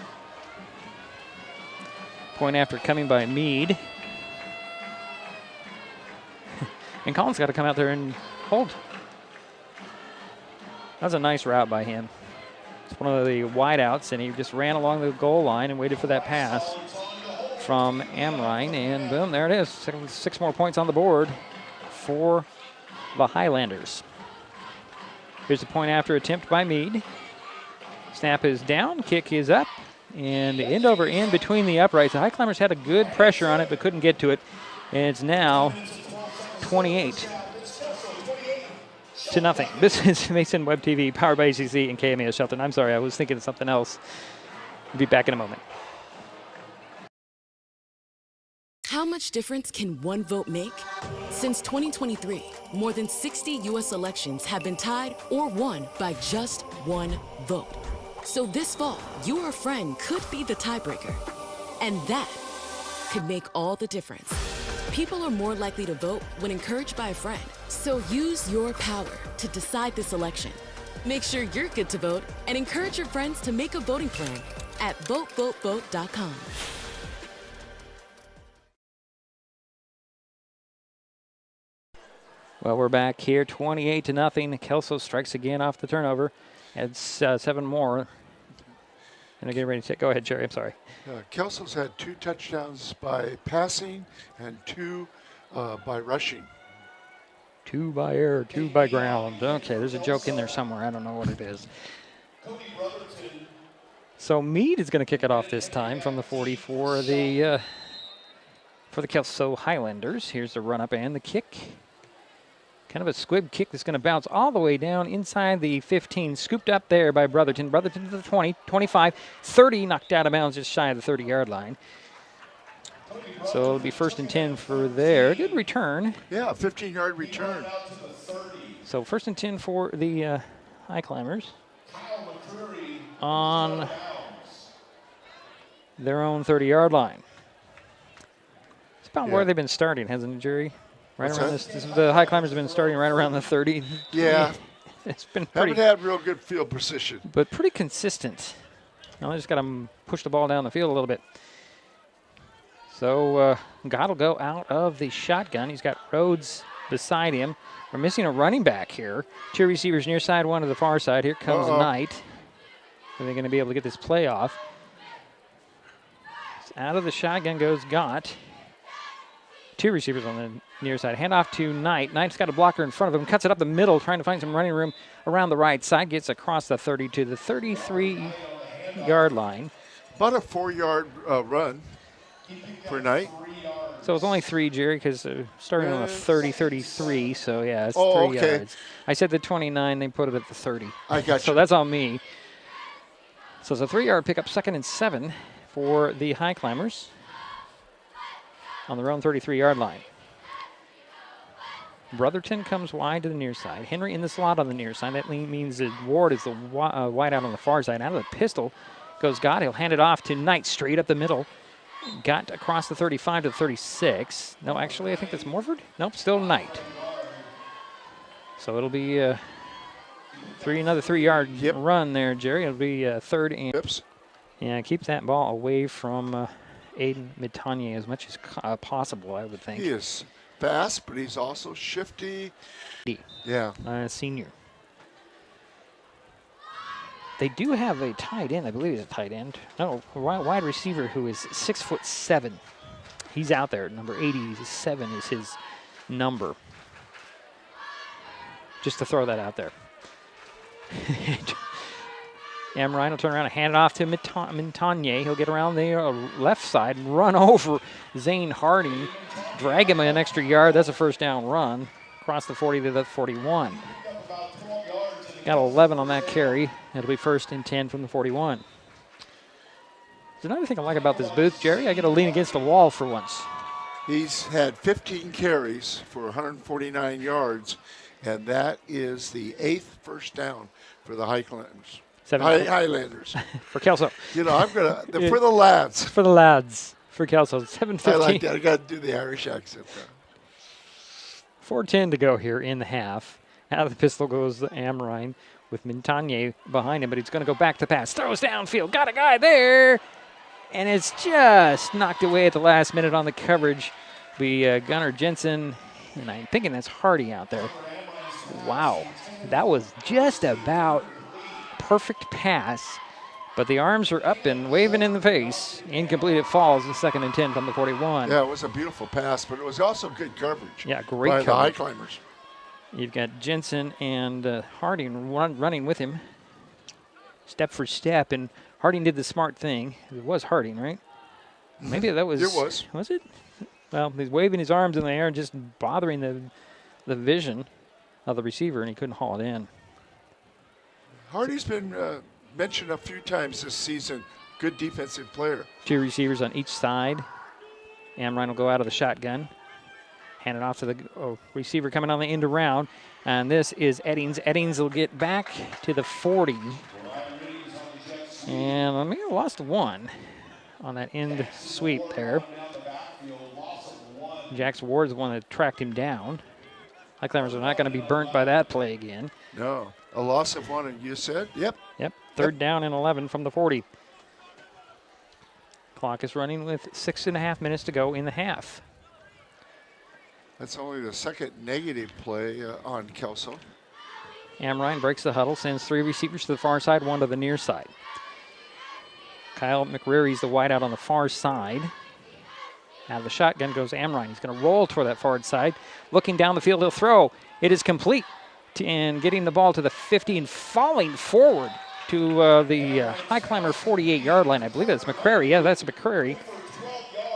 Point after coming by Mead. And Collins got to come out there and hold. That was a nice route by him. It's one of the wideouts, and he just ran along the goal line and waited for that pass from Amrine, and boom, there it is. 6 more points on the board for the Highlanders. Here's the point after attempt by Mead. Snap is down, kick is up, and end over end between the uprights. The Highclimbers had a good pressure on it, but couldn't get to it, and it's now 28 0 This is Mason Web TV, powered by ACC and KMA Shelton. I'm sorry, I was thinking of something else. We'll be back in a moment. How much difference can one vote make? Since 2023, more than 60 U.S. elections have been tied or won by just one vote. So this fall, your friend could be the tiebreaker. And that could make all the difference. People are more likely to vote when encouraged by a friend. So use your power to decide this election. Make sure you're good to vote and encourage your friends to make a voting plan at votevotevote.com. Well, we're back here, 28-0. Kelso strikes again off the turnover. Adds 7 more. And they're getting ready to take. Go ahead, Jerry. I'm sorry. Kelso's had 2 touchdowns by passing and 2 by rushing. 2 by air, 2 by ground. Okay, there's a joke in there somewhere. I don't know what it is. So Meade is going to kick it off this time from the 40 for the Kelso Highlanders. Here's the run up and the kick. Kind of a squib kick that's going to bounce all the way down inside the 15. Scooped up there by Brotherton. Brotherton to the 20, 25, 30. Knocked out of bounds just shy of the 30-yard line. So it'll be 1st and 10 for there. Good return. Yeah, a 15-yard return. So 1st and 10 for the Highclimbers on their own 30-yard line. It's about where they've been starting, hasn't it, Jerry? Right around this. The Highclimbers have been starting right around the 30. Yeah. It's been pretty. Haven't had real good field precision. But pretty consistent. Now they just got to push the ball down the field a little bit. So God will go out of the shotgun. He's got Rhodes beside him. We're missing a running back here. 2 receivers near side, 1 to the far side. Here comes Knight. Are they going to be able to get this play off? So out of the shotgun goes Gott. 2 receivers on the near side. Hand off to Knight. Knight's got a blocker in front of him. Cuts it up the middle, trying to find some running room around the right side. Gets across the 30 to the 33-yard line. About a 4-yard run for Knight. So it's only 3, Jerry, because starting on the 30, 33. So, yeah, it's 3 yards. I said the 29. They put it at the 30. I got you. So that's on me. So it's a 3-yard pickup, 2nd and 7 for the Highclimbers on their own 33-yard line. Brotherton comes wide to the near side. Henry in the slot on the near side. That means that Ward is the wide out on the far side. Out of the pistol goes Gott. He'll hand it off to Knight straight up the middle. Got across the 35 to the 36. No, actually, I think that's Morford. Nope, still Knight. So it'll be another 3-yard run there, Jerry. It'll be 3rd and... Yips. Yeah, keep that ball away from Aiden Mitanier as much as possible, I would think. He is fast, but he's also shifty. Yeah. Senior. They do have a tight end. I believe he's a tight end. No, a wide receiver who is 6'7". He's out there. Number 87 is his number. Just to throw that out there. Amrine will turn around and hand it off to Montagnier. He'll get around the left side and run over Zane Harding. Drag him an extra yard. That's a 1st down run. Across the 40 to the 41. Got 11 on that carry. It'll be 1st and 10 from the 41. There's another thing I like about this booth, Jerry. I get to lean against the wall for once. He's had 15 carries for 149 yards, and that is the 8th 1st down for the Highlanders. Highlanders. For Kelso. You know, I'm going to, for the lads. For the lads. For Kelso, 7:15. I like that. I got to do the Irish accent. 4:10 to go here in the half. Out of the pistol goes Amrine with Montagnier behind him, but he's going to go back to pass. Throws downfield. Got a guy there. And it's just knocked away at the last minute on the coverage. Gunnar Jensen, and I'm thinking that's Hardy out there. Wow. That was just about perfect pass, but the arms are up and waving in the face. Incomplete, it falls. The 2nd and 10 from the 41. Yeah, it was a beautiful pass, but it was also good coverage. Yeah, great by coverage. The Highclimbers. You've got Jensen and Harding running with him, step for step, and Harding did the smart thing. It was Harding, right? Maybe that was. It was. Was it? Well, he's waving his arms in the air, just bothering the vision of the receiver, and he couldn't haul it in. Hardy's been mentioned a few times this season. Good defensive player. 2 receivers on each side. Amrine will go out of the shotgun. Hand it off to the receiver coming on the end around. And this is Eddings. Eddings will get back to the 40. And I mean, lost 1 on that end sweep there. Jax Ward's the one that tracked him down. Highclimbers are not going to be burnt by that play again. No, a loss of 1, you said? Yep. Yep, third down and 11 from the 40. Clock is running with 6.5 minutes to go in the half. That's only the second negative play on Kelso. Amrine breaks the huddle, sends 3 receivers to the far side, 1 to the near side. Kyle McReary's the wideout on the far side. Out of the shotgun goes Amrine. He's going to roll toward that far side. Looking down the field, he'll throw. It is complete. And getting the ball to the 50 and falling forward to the Highclimber 48-yard line. I believe that's McCrary. Yeah, that's McCrary.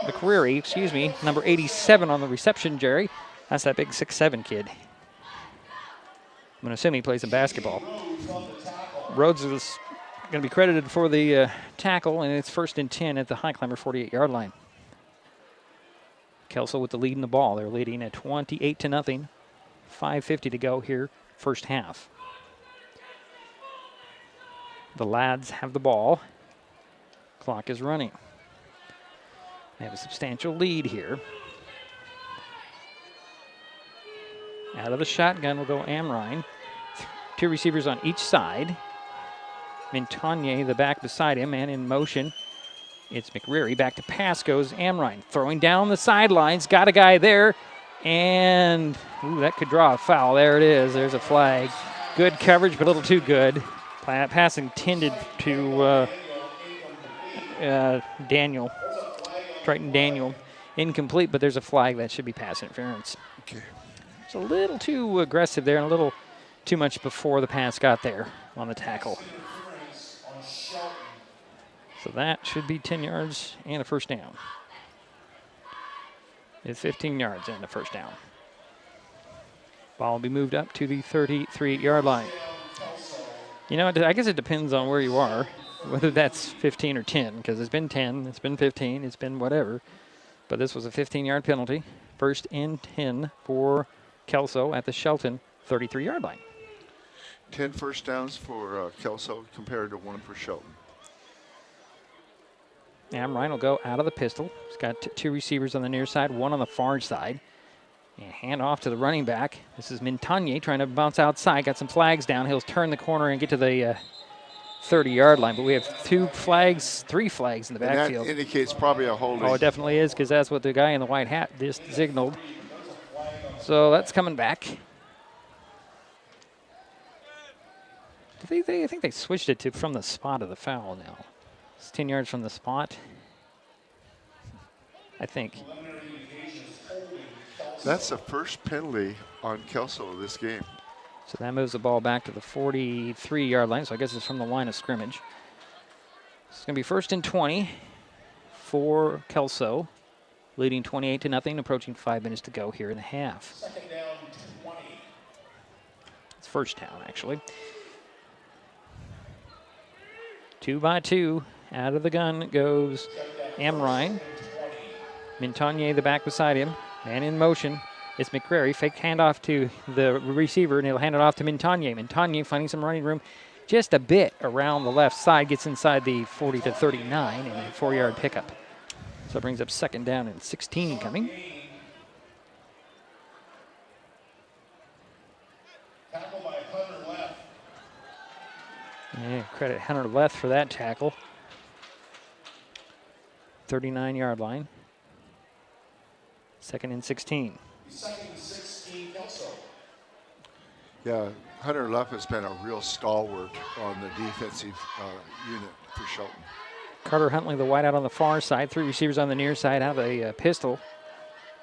McCreary, excuse me, number 87 on the reception, Jerry. That's that big 6'7" kid. I'm going to assume he plays in basketball. Rhodes is going to be credited for the tackle, and it's 1st and 10 at the Highclimber 48-yard line. Kelso with the lead in the ball. They're leading at 28-0. 5:50 to go here, first half. The lads have the ball. Clock is running. They have a substantial lead here. Out of the shotgun will go Amrine. 2 receivers on each side. Mintonnier, the back beside him, and in motion, it's McReary. Back to pass goes Amrine. Throwing down the sidelines. Got a guy there. And, ooh, that could draw a foul. There it is. There's a flag. Good coverage, but a little too good. Pass intended to Daniel. Triton Daniel. Incomplete, but there's a flag. That should be pass interference. Okay. It's a little too aggressive there and a little too much before the pass got there on the tackle. So that should be 10 yards and a first down. It's 15 yards and a first down. Ball will be moved up to the 33-yard line. You know, I guess it depends on where you are, whether that's 15 or 10, because it's been 10, it's been 15, it's been whatever. But this was a 15-yard penalty. 1st and 10 for Kelso at the Shelton 33-yard line. 10 first downs for Kelso compared to 1 for Shelton. Amrine will go out of the pistol. He's got 2 receivers on the near side, 1 on the far side. And hand off to the running back. This is Mintonnier trying to bounce outside. Got some flags down. He'll turn the corner and get to the 30-yard line. But we have 3 flags in the backfield. That indicates probably a holding. Oh, it definitely is, because that's what the guy in the white hat just signaled. So that's coming back. I think they switched it to from the spot of the foul now. It's 10 yards from the spot, I think. That's the first penalty on Kelso this game. So that moves the ball back to the 43-yard line, so I guess it's from the line of scrimmage. It's going to be 1st and 20 for Kelso, leading 28-0, approaching 5 minutes to go here in the half. 2nd down, 20. It's first down, actually. 2 by 2. Out of the gun goes Amrine. Mintonnier, the back beside him. And in motion, it's McCrary. Fake handoff to the receiver, and he'll hand it off to Mintonnier. Mintonnier finding some running room just a bit around the left side, gets inside the 40 to 39, and a 4-yard pickup. So it brings up 2nd down and 16 coming. Tackle by Hunter Left. Yeah, credit Hunter Left for that tackle. 39-yard line. 2nd and 16. 2nd and 16, Kelso. Yeah, Hunter Luff has been a real stalwart on the defensive unit for Shelton. Carter Huntley, the wideout on the far side. 3 receivers on the near side. Out of a pistol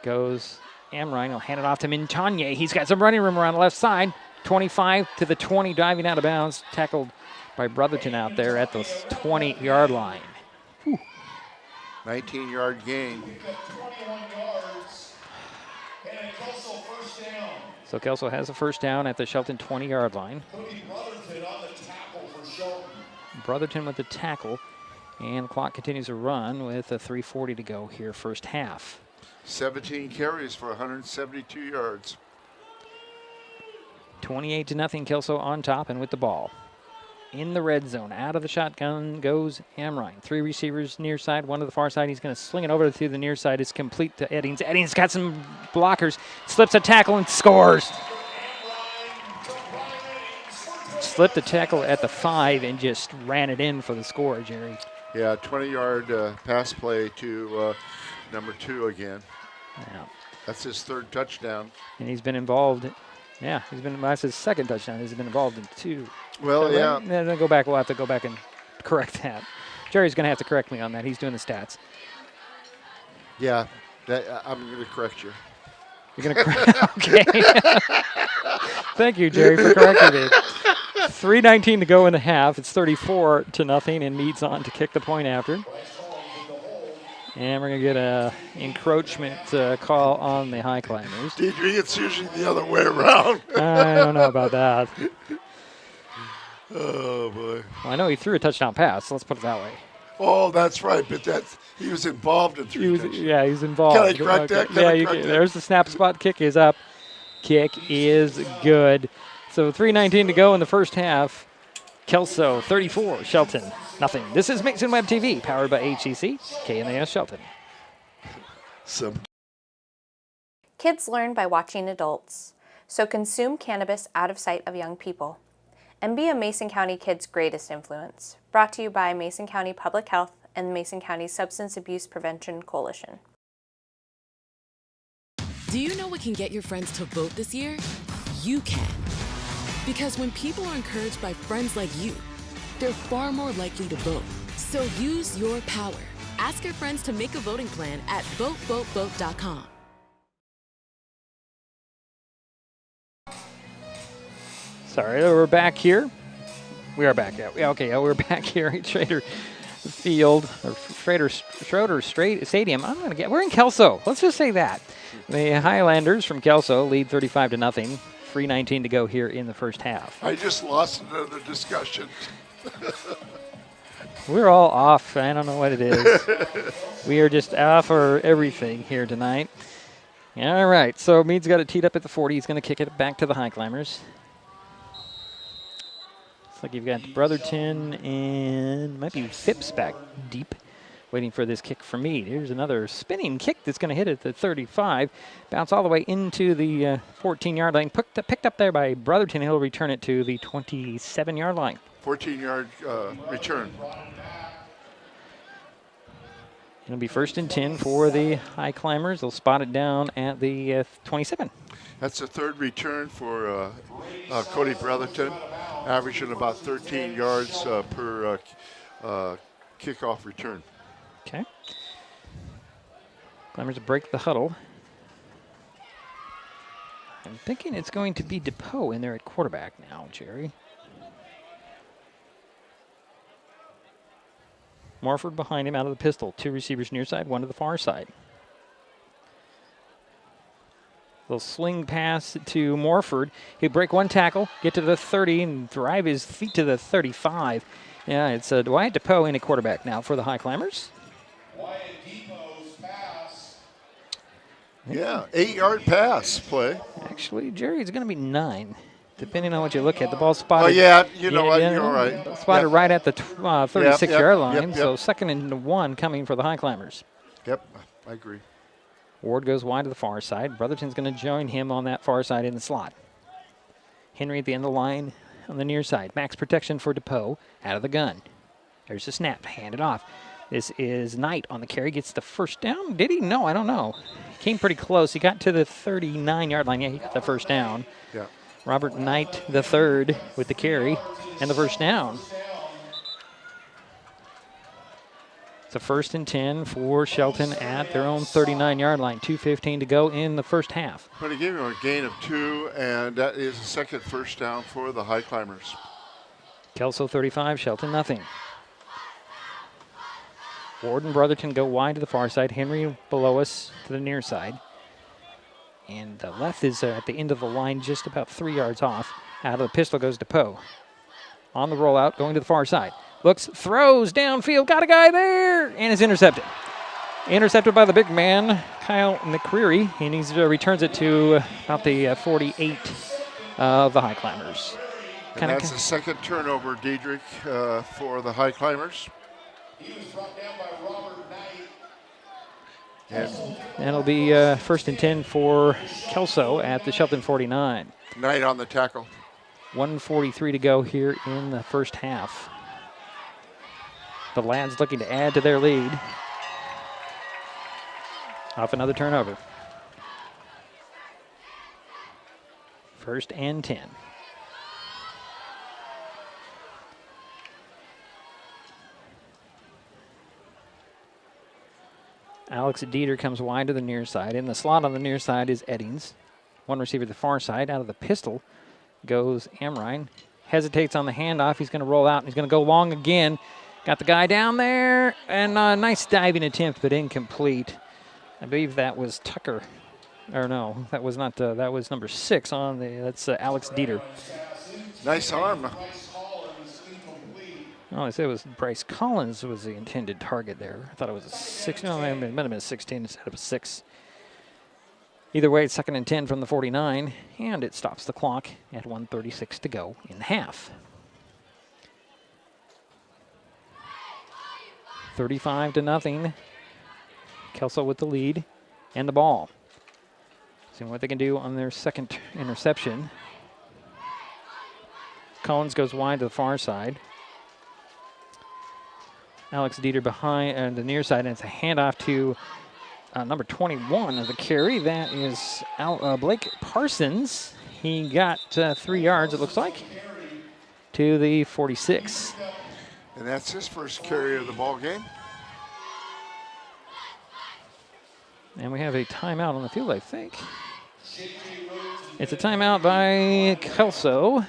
goes Amrine. He'll hand it off to Mintonnier. He's got some running room around the left side. 25 to the 20, diving out of bounds. Tackled by Brotherton out there at the 20-yard line. 19-yard gain. 21 yards. And Kelso 1st So Kelso has a first down at the Shelton 20-yard line. Brotherton on the tackle for Shelton. Brotherton with the tackle. And the clock continues to run with a 3:40 to go here, first half. 17 carries for 172 yards. 28-0, Kelso on top and with the ball. In the red zone, out of the shotgun goes Amrine. 3 receivers near side, 1 to the far side. He's going to sling it over to the near side. It's complete to Eddings. Eddings got some blockers, slips a tackle and scores. Slipped a tackle at the 5 and just ran it in for the score, Jerry. Yeah, 20-yard pass play to number 2 again. Yeah. That's his 3rd touchdown. And he's been involved. Yeah, that's his 2nd touchdown. He's been involved in 2. Well, yeah. Then go back. We'll have to go back and correct that. Jerry's going to have to correct me on that. He's doing the stats. Yeah, I'm going to correct you. You're going to correct? Okay. Thank you, Jerry, for correcting me. 3:19 to go in the half. It's 34-0, and Meade's on to kick the point after. And we're going to get a encroachment call on the Highclimbers. Deidre, it's usually the other way around. I don't know about that. Oh, boy. Well, I know he threw a touchdown pass, so let's put it that way. Oh, that's right, but he was involved in 3 touchdowns. Yeah, he's involved. Can I correct that? There's the snap spot. Kick is up. Kick is good. So 3:19 to go in the first half. Kelso 34, Shelton nothing. This is Mason Web TV, powered by HCC, KNAS Shelton. Kids learn by watching adults, so consume cannabis out of sight of young people. And be a Mason County kid's greatest influence. Brought to you by Mason County Public Health and the Mason County Substance Abuse Prevention Coalition. Do you know what can get your friends to vote this year? You can. Because when people are encouraged by friends like you, they're far more likely to vote. So use your power. Ask your friends to make a voting plan at votevotevote.com. Sorry, we're back here. We are back. Yeah, okay, we're back here at Schroeder Field, or Schroeder Stadium. We're in Kelso. Let's just say that. The Highlanders from Kelso lead 35-0. 3:19 to go here in the first half. I just lost another discussion. We're all off. I don't know what it is. We are just off for everything here tonight. All right, so Meade's got it teed up at the 40. He's going to kick it back to the Highclimbers. Looks like you've got Brotherton and might be Phipps back deep, waiting for this kick from Meade. Here's another spinning kick that's going to hit at the 35. Bounce all the way into the 14-yard line. Picked up there by Brotherton. He'll return it to the 27-yard line. 14-yard return. It'll be 1st and 10 for the Highclimbers. They'll spot it down at the 27. That's the 3rd return for Cody Brotherton, averaging about 13 yards per kickoff return. Okay. Climbers break the huddle. I'm thinking it's going to be DePoe in there at quarterback now, Jerry. Morford behind him out of the pistol. 2 receivers near side, 1 to the far side. They'll swing pass to Morford. He'll break 1 tackle, get to the 30, and drive his feet to the 35. Yeah, it's Dwight DePoe in at quarterback now for the Highclimbers. Yeah, 8-yard pass play. Actually, Jerry, it's going to be 9, depending on what you look at. The ball's spotted. Oh, yeah, you know what, you're right. Spotted right at the 36-yard line, yep. so 2nd and 1 coming for the Highclimbers. Yep, I agree. Ward goes wide to the far side. Brotherton's going to join him on that far side in the slot. Henry at the end of the line on the near side. Max protection for DePoe out of the gun. There's the snap, handed off. This is Knight on the carry, gets the first down. Did he? No, I don't know. He came pretty close. He got to the 39-yard line. Yeah, he got the first down. Yeah. Robert Knight, the 3rd, with the carry and the first down. It's a 1st and 10 for Shelton at their own 39-yard line. 2:15 to go in the first half. But he gave him a gain of 2, and that is the 2nd first down for the Highclimbers. Kelso 35, Shelton nothing. Ward and Brotherton go wide to the far side. Henry below us to the near side. And the left is at the end of the line, just about 3 yards off. Out of the pistol goes DePoe. On the rollout, going to the far side. Looks, throws downfield, got a guy there, and is intercepted. Intercepted by the big man, Kyle McCreary, and he returns it to about the 48 of the Highclimbers. And that's the second turnover, Diedrich, for the Highclimbers. He was brought down by Robert Knight. And that'll be 1st and 10 for Kelso at the Shelton 49. Knight on the tackle. 1:43 to go here in the first half. The Lads looking to add to their lead. Off another turnover. 1st and 10. Alex Dieter comes wide to the near side. In the slot on the near side is Eddings. One receiver to the far side. Out of the pistol goes Amrine. Hesitates on the handoff. He's going to roll out, and he's going to go long again. Got the guy down there, and a nice diving attempt, but incomplete. I believe that was Tucker. Or no, that was not. That was number 6 on the. That's Alex Dieter. Nice arm. Oh, I said it was Bryce Collins was the intended target there. I thought it was a 6. No, it might have been a 16 instead of a 6. Either way, it's 2nd and 10 from the 49, and it stops the clock at 1:36 to go in the half. 35-0. Kelso with the lead and the ball. Seeing what they can do on their second interception. Collins goes wide to the far side. Alex Dieter behind the near side, and it's a handoff to number 21 of the carry. That is Blake Parsons. He got 3 yards, it looks like, to the 46. And that's his first carry of the ball game. And we have a timeout on the field, I think. It's a timeout by Kelso.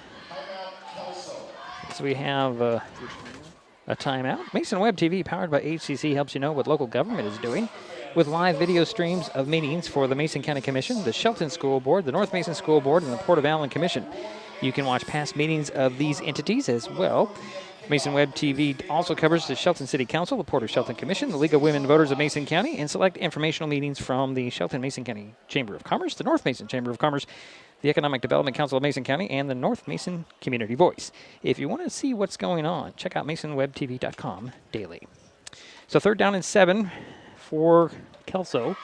So we have a timeout. Mason Web TV, powered by HCC, helps you know what local government is doing with live video streams of meetings for the Mason County Commission, the Shelton School Board, the North Mason School Board, and the Port of Allen Commission. You can watch past meetings of these entities as well. Mason Web TV also covers the Shelton City Council, the Port of Shelton Commission, the League of Women Voters of Mason County, and select informational meetings from the Shelton Mason County Chamber of Commerce, the North Mason Chamber of Commerce, the Economic Development Council of Mason County, and the North Mason Community Voice. If you want to see what's going on, check out MasonWebTV.com daily. So 3rd down and 7 for Kelso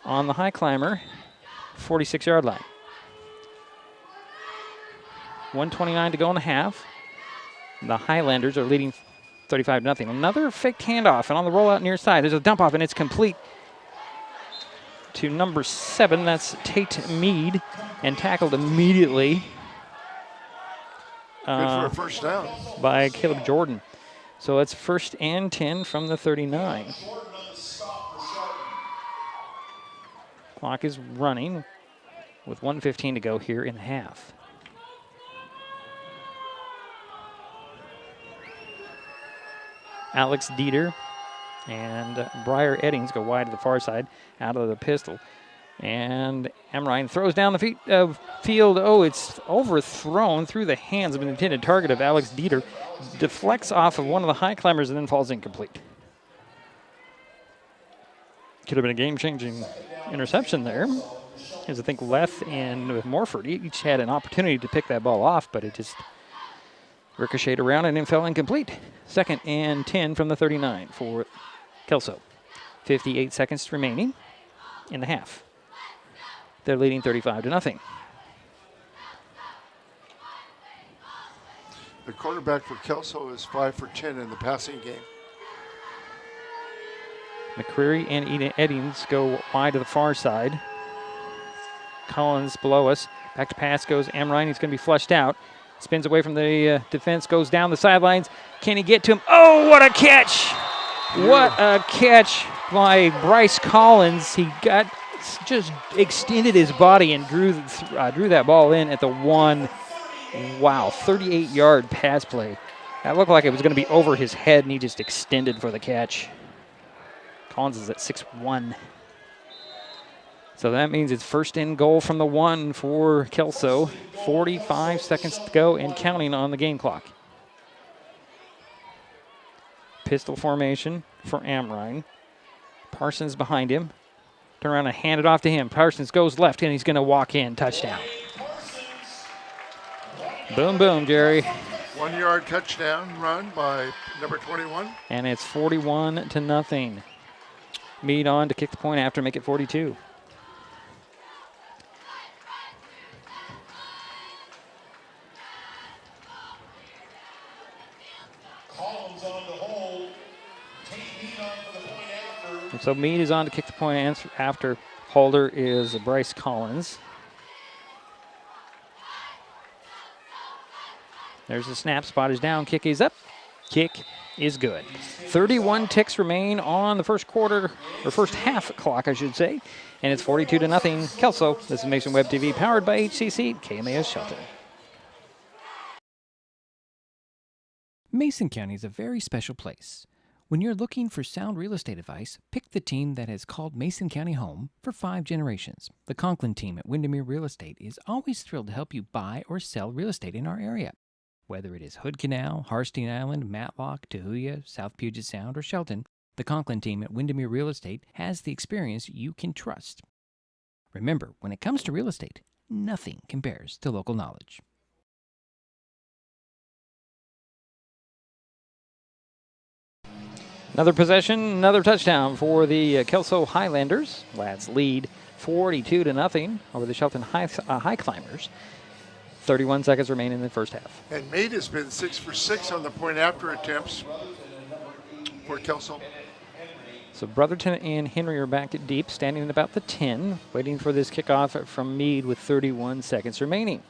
on the Highclimber, 46-yard line. 1:29 to go in the half. The Highlanders are leading 35-0. Another faked handoff, and on the rollout near side, there's a dump off, and it's complete to number 7. That's Tate Mead, and tackled immediately. Good for a first down. By Caleb Jordan. So it's 1st and 10 from the 39. Clock is running with 1:15 to go here in the half. Alex Dieter and Briar Eddings go wide to the far side out of the pistol. And Amrine throws down the field. Oh, it's overthrown through the hands of an intended target of Alex Dieter. Deflects off of one of the Highclimbers and then falls incomplete. Could have been a game-changing interception there. As I think Leth and Morford each had an opportunity to pick that ball off, but it just ricocheted around and then fell incomplete. 2nd and 10 from the 39 for Kelso. 58 seconds remaining in the half. They're leading 35-0. The quarterback for Kelso is 5 for 10 in the passing game. McCreary and Eddings go wide to the far side. Collins below us. Back to pass goes Amrine. He's going to be flushed out. Spins away from the defense, goes down the sidelines. Can he get to him? Oh, what a catch! What a catch by Bryce Collins. He got just extended his body and drew that ball in at the 1. Wow, 38-yard pass play. That looked like it was going to be over his head, and he just extended for the catch. Collins is at 6'1". So that means it's first and goal from the 1 for Kelso. 45 seconds to go and counting on the game clock. Pistol formation for Amrine. Parsons behind him. Turn around and hand it off to him. Parsons goes left, and he's going to walk in. Touchdown. Boom, boom, Jerry. 1 yard touchdown run by number 21. And it's 41-0. Meade on to kick the point after, make it 42. So Meade is on to kick the point after. Holder is Bryce Collins. There's the snap. Spot is down. Kick is up. Kick is good. 31 ticks remain on the first quarter, or first half clock, I should say. And it's 42-0. Kelso. This is Mason Web TV, powered by HCC, KMAS Shelton. Mason County is a very special place. When you're looking for sound real estate advice, pick the team that has called Mason County home for 5 generations. The Conklin team at Windermere Real Estate is always thrilled to help you buy or sell real estate in our area. Whether it is Hood Canal, Harstein Island, Matlock, Tahuya, South Puget Sound, or Shelton, the Conklin team at Windermere Real Estate has the experience you can trust. Remember, when it comes to real estate, nothing compares to local knowledge. Another possession, another touchdown for the Kelso Highlanders. Lads lead 42-0 over the Shelton Highclimbers. 31 seconds remain in the first half. And Meade has been 6 for 6 on the point after attempts for Kelso. So Brotherton and Henry are back at deep, standing at about the 10, waiting for this kickoff from Meade with 31 seconds remaining.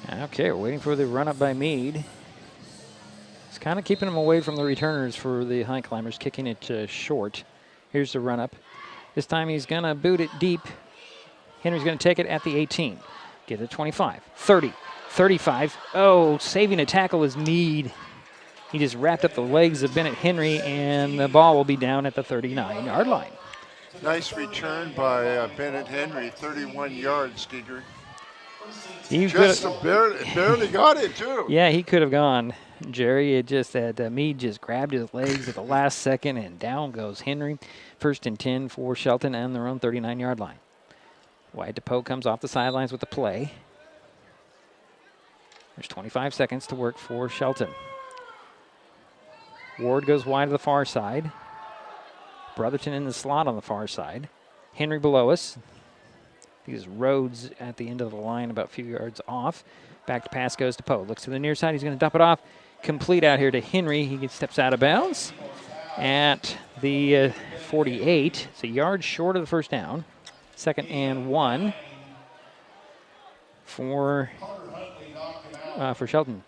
Okay, we're waiting for the run-up by Meade. It's kind of keeping them away from the returners for the Highclimbers, kicking it short. Here's the run-up. This time he's going to boot it deep. Henry's going to take it at the 18. Get it 25, 30, 35. Oh, saving a tackle is Meade. He just wrapped up the legs of Bennett Henry, and the ball will be down at the 39-yard line. Nice return by Bennett Henry, 31 yards, Steger. He just barely got it, too. Yeah, he could have gone, Jerry. It just that Meade just grabbed his legs at the last second, and down goes Henry. First and 10 for Shelton on their own 39-yard line. Wyatt DePoe comes off the sidelines with the play. There's 25 seconds to work for Shelton. Ward goes wide to the far side. Brotherton in the slot on the far side. Henry below us. These Rhodes at the end of the line, about a few yards off. Back to pass goes to Poe. Looks to the near side. He's going to dump it off. Complete out here to Henry. He steps out of bounds at the 48. It's a yard short of the first down. 2nd and 1 for Shelton.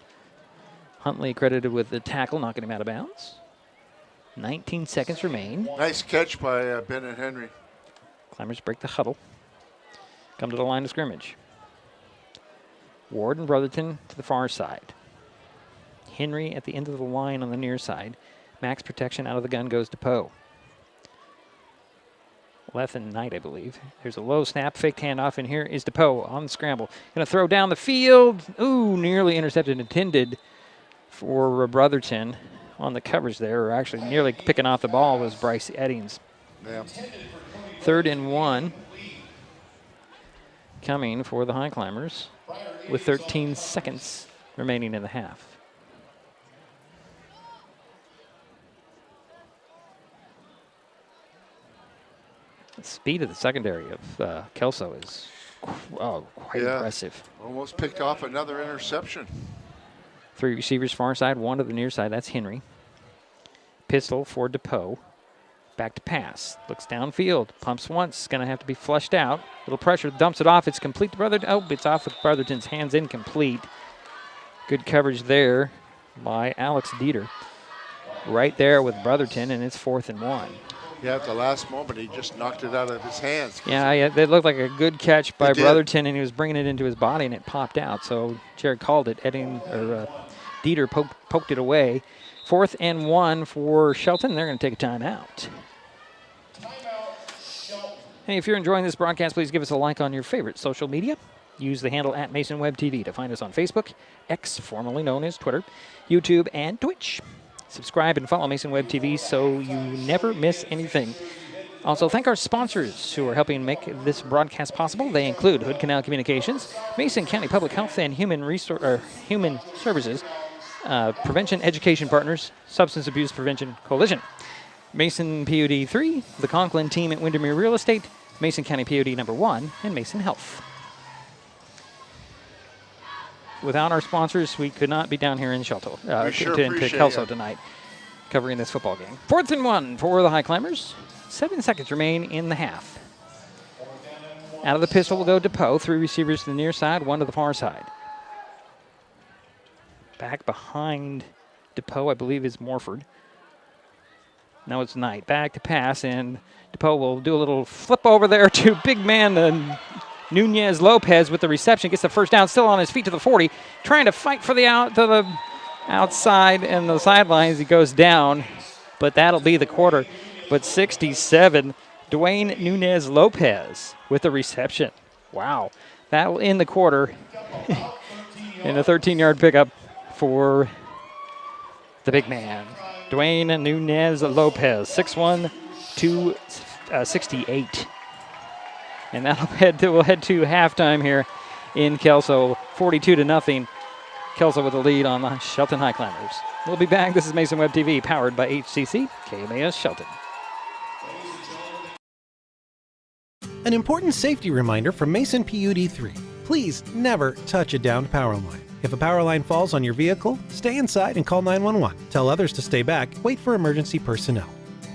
Huntley credited with the tackle, knocking him out of bounds. 19 seconds remain. Nice catch by Bennett Henry. Climbers break the huddle. Come to the line of scrimmage. Ward and Brotherton to the far side. Henry at the end of the line on the near side. Max protection out of the gun goes to Poe. Left and Knight, I believe. There's a low snap, faked handoff, and here is DePoe on the scramble. Going to throw down the field. Ooh, nearly intercepted, intended for Brotherton on the coverage there, or actually nearly picking off the ball was Bryce Eddings. Yeah. 3rd and 1 coming for the Highclimbers with 13 seconds remaining in the half. The speed of the secondary of Kelso is quite impressive. Almost picked off another interception. 3 receivers far side, 1 to the near side. That's Henry. Pistol for DePoe. Back to pass. Looks downfield. Pumps once. Going to have to be flushed out. Little pressure. Dumps it off. It's complete to Brotherton. Oh, it's off with Brotherton's hands. Incomplete. Good coverage there by Alex Dieter. Right there with Brotherton, and it's 4th and 1. Yeah, at the last moment, he just knocked it out of his hands. Yeah, it looked like a good catch by It did. Brotherton, and he was bringing it into his body, and it popped out. So Jared called it. Dieter poked it away. 4th and 1 for Shelton. They're going to take a timeout. Hey, if you're enjoying this broadcast, please give us a like on your favorite social media. Use the handle at MasonWebTV to find us on Facebook, X, formerly known as Twitter, YouTube, and Twitch. Subscribe and follow Mason Web TV so you never miss anything. Also, thank our sponsors who are helping make this broadcast possible. They include Hood Canal Communications, Mason County Public Health and Human Services, Prevention Education Partners, Substance Abuse Prevention Coalition, Mason PUD 3, the Conklin team at Windermere Real Estate, Mason County PUD number 1, and Mason Health. Without our sponsors, we could not be down here in Shelton, to Kelso tonight, covering this football game. 4th and 1 for the Highclimbers. 7 seconds remain in the half. Out of the pistol will go DePoe. 3 receivers to the near side, 1 to the far side. Back behind DePoe, I believe, is Morford. Now it's Knight. Back to pass, and DePoe will do a little flip over there to big man Nunez Lopez with the reception. Gets the first down, still on his feet to the 40. Trying to fight for the outside and the sidelines. He goes down, but that'll be the quarter. But 67, Dwayne Nunez Lopez with the reception. Wow. That'll end the quarter. And a 13-yard pickup for the big man, Dwayne Nunez Lopez, 6'1", 268. And we'll head to halftime here in Kelso, 42-0. Kelso with the lead on the Shelton Highclimbers. We'll be back. This is Mason Web TV, powered by HCC, KMAS Shelton. An important safety reminder from Mason PUD 3. Please never touch a downed power line. If a power line falls on your vehicle, stay inside and call 911. Tell others to stay back. Wait for emergency personnel.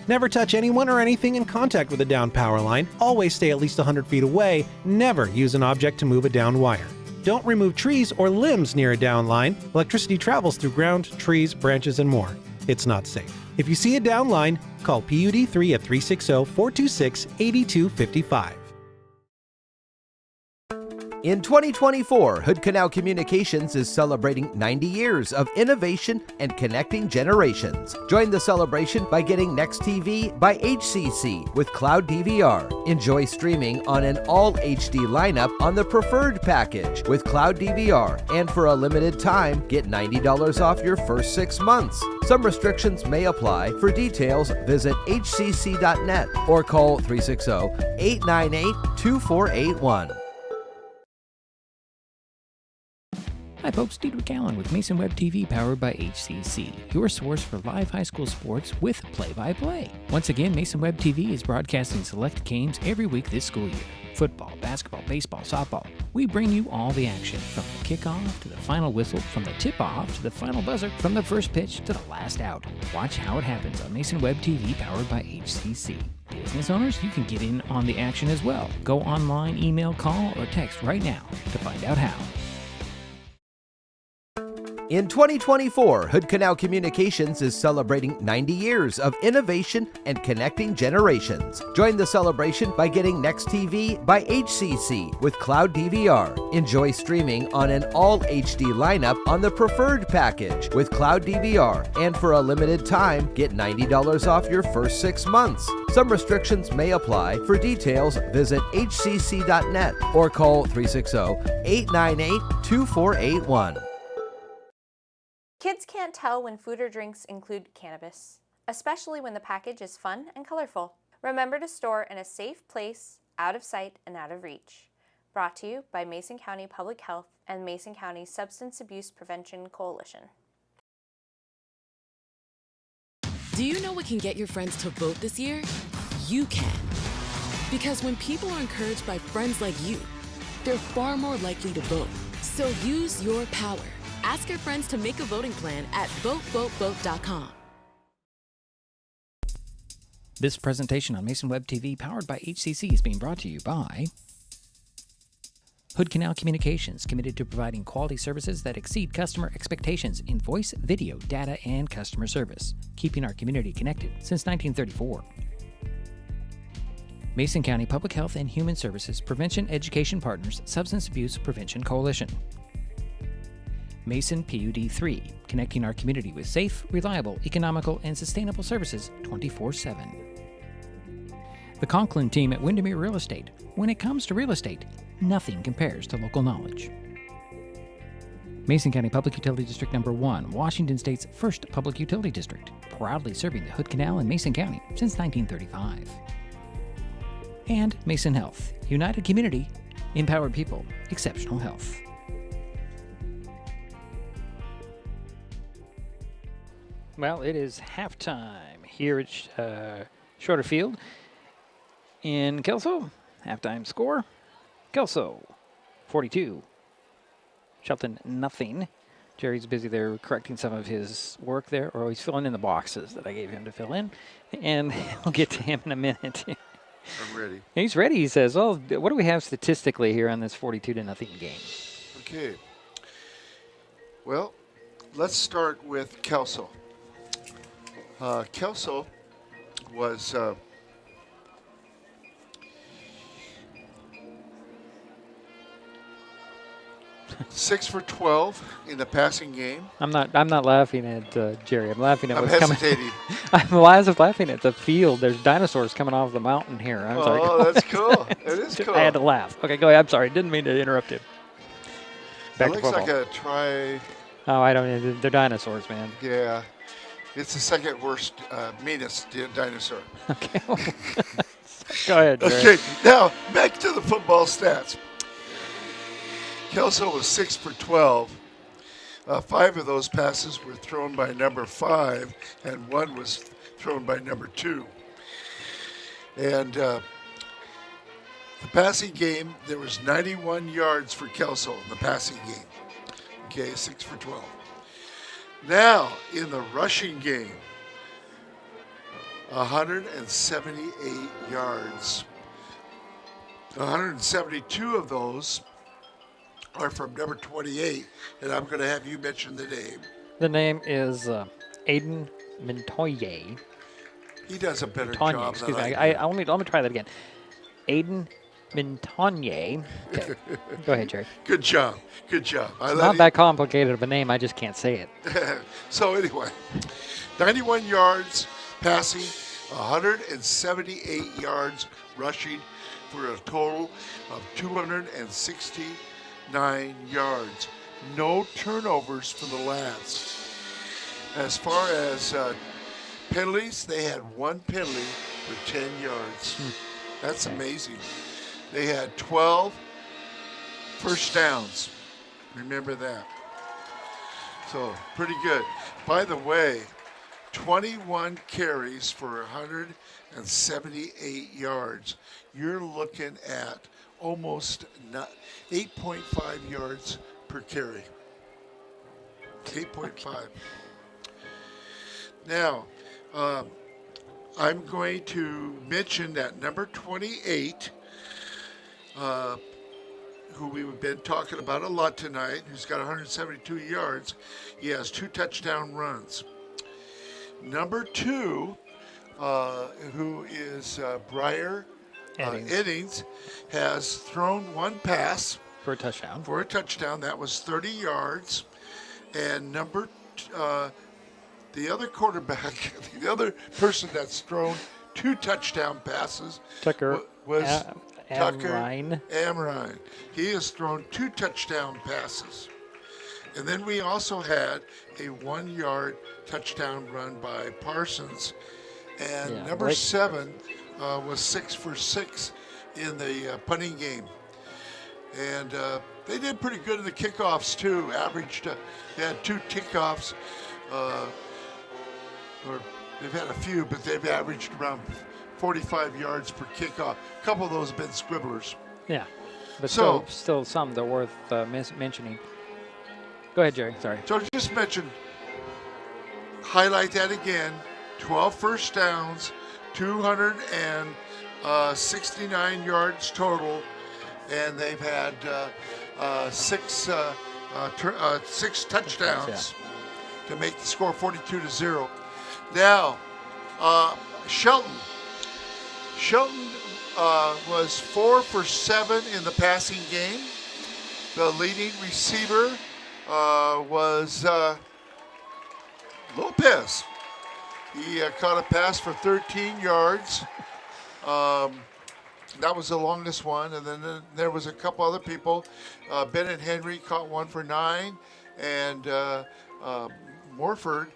Never touch anyone or anything in contact with a downed power line. Always stay at least 100 feet away. Never use an object to move a downed wire. Don't remove trees or limbs near a downed line. Electricity travels through ground, trees, branches, and more. It's not safe. If you see a downed line, call PUD 3 at 360-426-8255. In 2024, Hood Canal Communications is celebrating 90 years of innovation and connecting generations. Join the celebration by getting Next TV by HCC with Cloud DVR. Enjoy streaming on an all HD lineup on the preferred package with Cloud DVR. And for a limited time, get $90 off your first 6 months. Some restrictions may apply. For details, visit hcc.net or call 360-898-2481. Hi folks, Diedrich Allen with Mason Web TV, powered by HCC, your source for live high school sports with play-by-play. Once again, Mason Web TV is broadcasting select games every week this school year. Football, basketball, baseball, softball. We bring you all the action, from the kickoff to the final whistle, from the tip-off to the final buzzer, from the first pitch to the last out. Watch how it happens on Mason Web TV, powered by HCC. Business owners, you can get in on the action as well. Go online, email, call, or text right now to find out how. In 2024, Hood Canal Communications is celebrating 90 years of innovation and connecting generations. Join the celebration by getting Next TV by HCC with Cloud DVR. Enjoy streaming on an all HD lineup on the preferred package with Cloud DVR. And for a limited time, get $90 off your first 6 months. Some restrictions may apply. For details, visit hcc.net or call 360-898-2481. Kids can't tell when food or drinks include cannabis, especially when the package is fun and colorful. Remember to store in a safe place, out of sight and out of reach. Brought to you by Mason County Public Health and Mason County Substance Abuse Prevention Coalition. Do you know what can get your friends to vote this year? You can. Because when people are encouraged by friends like you, they're far more likely to vote. So use your power. Ask your friends to make a voting plan at votevotevote.com. This presentation on Mason Web TV, powered by HCC, is being brought to you by Hood Canal Communications, committed to providing quality services that exceed customer expectations in voice, video, data, and customer service, keeping our community connected since 1934. Mason County Public Health and Human Services Prevention Education Partners Substance Abuse Prevention Coalition. Mason PUD 3, connecting our community with safe, reliable, economical, and sustainable services 24/7. The Conklin team at Windermere Real Estate. When it comes to real estate, nothing compares to local knowledge. Mason County Public Utility District Number 1, Washington State's first public utility district, proudly serving the Hood Canal in Mason County since 1935. And Mason Health, united community, empowered people, exceptional health. Well, it is halftime here at Schroeder Field in Kelso. Halftime score, Kelso 42, Shelton nothing. Jerry's busy there correcting some of his work there, or he's filling in the boxes that I gave him to fill in, and we'll get to him in a minute. I'm ready. He's ready. He says, "Oh, what do we have statistically here on this 42-0 game?" Okay. Well, let's start with Kelso. Kelso was 6 for 12 in the passing game. I'm not laughing at Jerry. I'm laughing at I'm what's hesitating. coming. I'm laughing at the field. There's dinosaurs coming off the mountain here. I'm sorry. Oh, that's cool. It is cool. I had to laugh. Okay, go ahead. I'm sorry. Didn't mean to interrupt you. Back it to looks football. like a try. Oh, I don't. They're dinosaurs, man. Yeah. It's the second worst, meanest dinosaur. Okay. Go ahead, Jerry. Okay, now back to the football stats. Kelso was 6 for 12. 5 of those passes were thrown by number 5, and 1 was thrown by number 2. And the passing game, there was 91 yards for Kelso in the passing game. Okay, 6 for 12. Now, in the rushing game, 178 yards. 172 of those are from number 28, and I'm going to have you mention the name. The name is Aiden Mintoye. He does a better Mintonye, job excuse than me. I do. Let me try that again. Aiden Mintonye. Okay. Go ahead, Jerry. Good job. Good job. It's not that complicated of a name. I just can't say it. So anyway, 91 yards passing, 178 yards rushing for a total of 269 yards. No turnovers for the lads. As far as penalties, they had 1 penalty for 10 yards. That's amazing. They had 12 first downs. Remember that. So, pretty good. By the way, 21 carries for 178 yards. You're looking at almost 8.5 yards per carry. 8.5. Now, I'm going to mention that number 28, who we've been talking about a lot tonight, who's got 172 yards. He has 2 touchdown runs. Number 2, who is Briar Eddings, has thrown 1 pass. For a touchdown. For a touchdown. That was 30 yards. And the other quarterback, the other person that's thrown 2 touchdown passes was Tucker Amrine. He has thrown 2 touchdown passes. And then we also had a 1-yard touchdown run by Parsons. And number 7 was 6 for 6 in the punting game. And they did pretty good in the kickoffs, too. They had 2 kickoffs. Or they've had a few, but they've averaged around 45 yards per kickoff. A couple of those have been scribblers. Yeah, but still some that are worth mentioning. Go ahead, Jerry. Sorry. So just highlight that again. 12 first downs, 269 yards total, and they've had 6 touchdowns to make the score 42-0. Now, Shelton Shelton was 4 for 7 in the passing game. The leading receiver was Lopez. He caught a pass for 13 yards. That was the longest one. And then there was a couple other people. Ben and Henry caught one for 9. And Morford,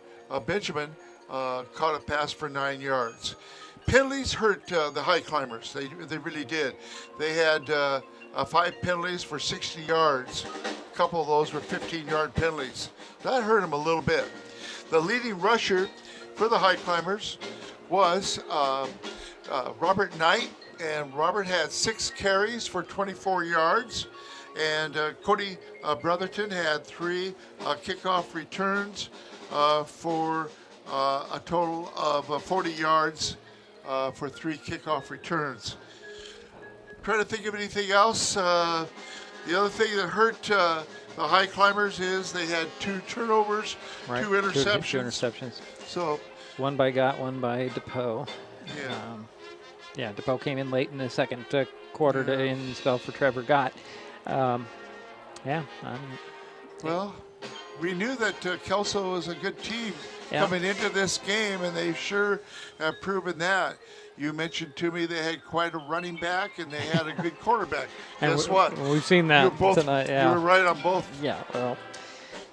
Benjamin, caught a pass for 9 yards. Penalties hurt the Highclimbers. They really did. They had 5 penalties for 60 yards. A couple of those were 15-yard penalties. That hurt them a little bit. The leading rusher for the Highclimbers was Robert Knight, and Robert had 6 carries for 24 yards. And Cody Brotherton had 3 kickoff returns for a total of 40 yards for 3 kickoff returns. Trying to think of anything else. The other thing that hurt the Highclimbers is they had 2 turnovers, right. 2 interceptions. Two interceptions. So one by Gott, one by DePoe. Yeah. DePoe came in late in the second quarter to in spell for Trevor Gott. Well, we knew that Kelso was a good team coming into this game, and they sure have proven that. You mentioned to me they had quite a running back, and they had a good quarterback. Guess what? We've seen that tonight. You were right on both. Yeah, well,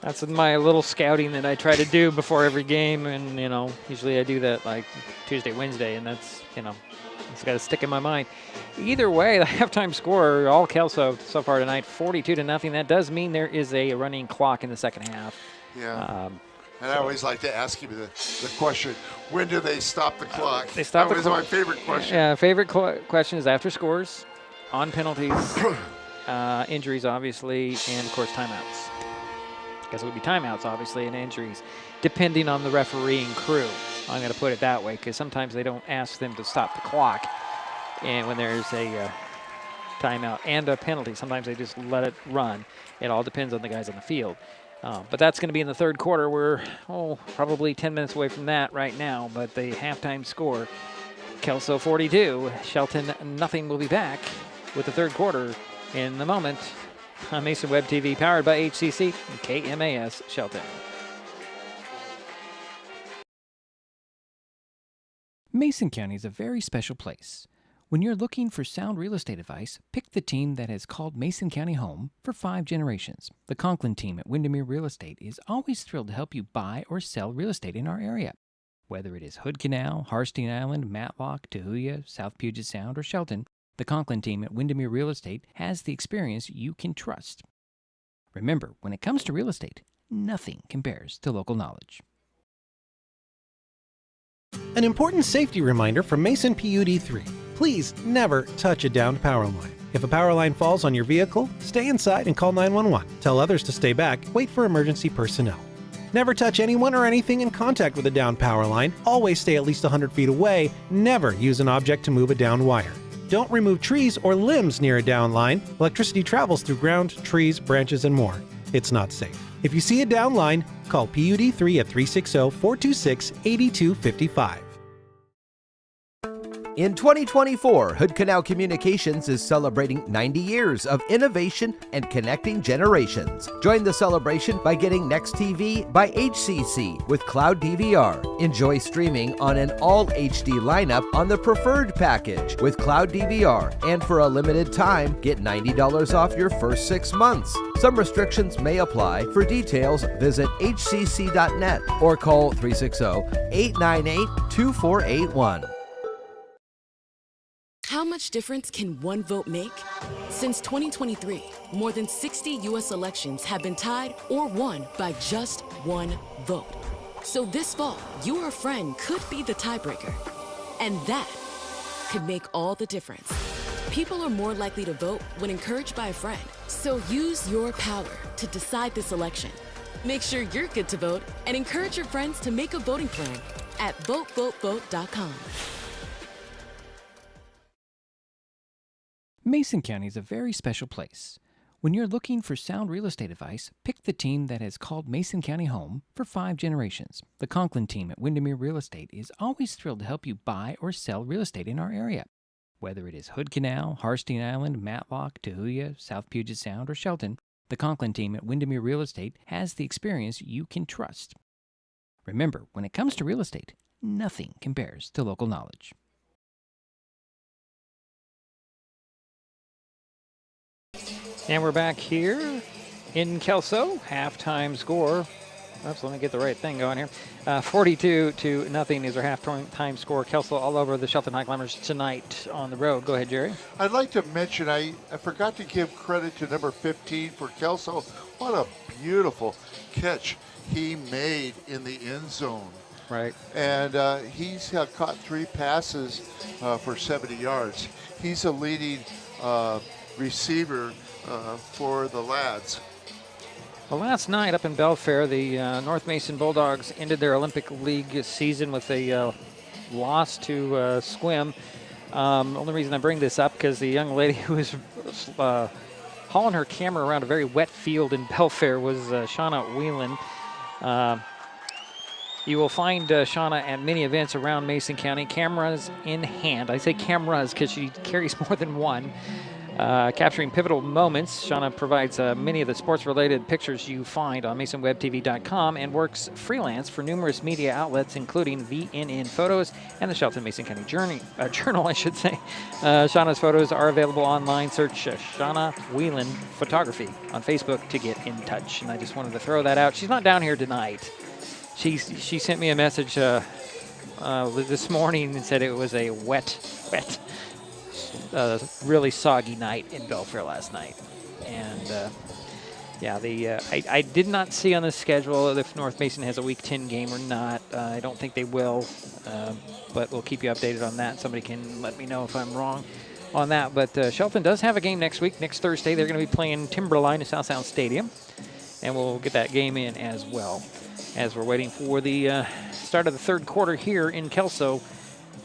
that's my little scouting that I try to do before every game, and, usually I do that like Tuesday, Wednesday, and that's, it's got to stick in my mind. Either way, the halftime score, all Kelso so far tonight, 42-0. That does mean there is a running clock in the second half. Yeah. And I always like to ask you the question, when do they stop the clock? They stop that was my favorite question. Yeah, favorite question is after scores, on penalties, injuries, obviously, and, of course, timeouts. Because it would be timeouts, obviously, and injuries, depending on the refereeing crew. I'm going to put it that way, because sometimes they don't ask them to stop the clock and when there's a timeout and a penalty. Sometimes they just let it run. It all depends on the guys on the field. But that's going to be in the third quarter. We're probably 10 minutes away from that right now. But the halftime score, Kelso 42, Shelton nothing. Will be back with the third quarter in the moment on Mason Web TV, powered by HCC and KMAS Shelton. Mason County is a very special place. When you're looking for sound real estate advice, pick the team that has called Mason County home for 5 generations. The Conklin team at Windermere Real Estate is always thrilled to help you buy or sell real estate in our area. Whether it is Hood Canal, Harstein Island, Matlock, Tahuya, South Puget Sound, or Shelton, the Conklin team at Windermere Real Estate has the experience you can trust. Remember, when it comes to real estate, nothing compares to local knowledge. An important safety reminder from Mason PUD 3. Please never touch a downed power line. If a power line falls on your vehicle, stay inside and call 911. Tell others to stay back, wait for emergency personnel. Never touch anyone or anything in contact with a downed power line. Always stay at least 100 feet away. Never use an object to move a downed wire. Don't remove trees or limbs near a downed line. Electricity travels through ground, trees, branches, and more. It's not safe. If you see a downed line, call PUD 3 at 360-426-8255. In 2024, Hood Canal Communications is celebrating 90 years of innovation and connecting generations. Join the celebration by getting Next TV by HCC with Cloud DVR. Enjoy streaming on an all HD lineup on the preferred package with Cloud DVR. And for a limited time, get $90 off your first 6 months. Some restrictions may apply. For details, visit hcc.net or call 360-898-2481. How much difference can one vote make? Since 2023, more than 60 U.S. elections have been tied or won by just one vote. So this fall, your friend could be the tiebreaker. And that could make all the difference. People are more likely to vote when encouraged by a friend. So use your power to decide this election. Make sure you're good to vote and encourage your friends to make a voting plan at votevotevote.com. Mason County is a very special place. When you're looking for sound real estate advice, pick the team that has called Mason County home for 5 generations. The Conklin team at Windermere Real Estate is always thrilled to help you buy or sell real estate in our area. Whether it is Hood Canal, Harstein Island, Matlock, Tahuya, South Puget Sound, or Shelton, the Conklin team at Windermere Real Estate has the experience you can trust. Remember, when it comes to real estate, nothing compares to local knowledge. And we're back here in Kelso. Halftime score. Oops, let me get the right thing going here. 42-0 is our halftime score. Kelso all over the Shelton Highclimbers tonight on the road. Go ahead, Jerry. I'd like to mention, I forgot to give credit to number 15 for Kelso. What a beautiful catch he made in the end zone. Right. And he's caught 3 passes for 70 yards. He's a leading receiver for the lads. Well, last night up in Belfair, the North Mason Bulldogs ended their Olympic League season with a loss to Squim. Only reason I bring this up because the young lady who was hauling her camera around a very wet field in Belfair was Shauna Whelan. You will find Shauna at many events around Mason County, cameras in hand. I say cameras because she carries more than one. Capturing pivotal moments, Shauna provides many of the sports-related pictures you find on MasonWebTV.com and works freelance for numerous media outlets, including VNN Photos and the Shelton Mason County Journal, I should say. Shauna's photos are available online. Search Shauna Whelan Photography on Facebook to get in touch. And I just wanted to throw that out. She's not down here tonight. She sent me a message this morning and said it was a wet, really soggy night in Belfair last night. And I did not see on the schedule if North Mason has a Week 10 game or not. I don't think they will, but we'll keep you updated on that. Somebody can let me know if I'm wrong on that. But Shelton does have a game next week. Next Thursday, they're going to be playing Timberline at South Sound Stadium, and we'll get that game in as well. As we're waiting for the start of the third quarter here in Kelso.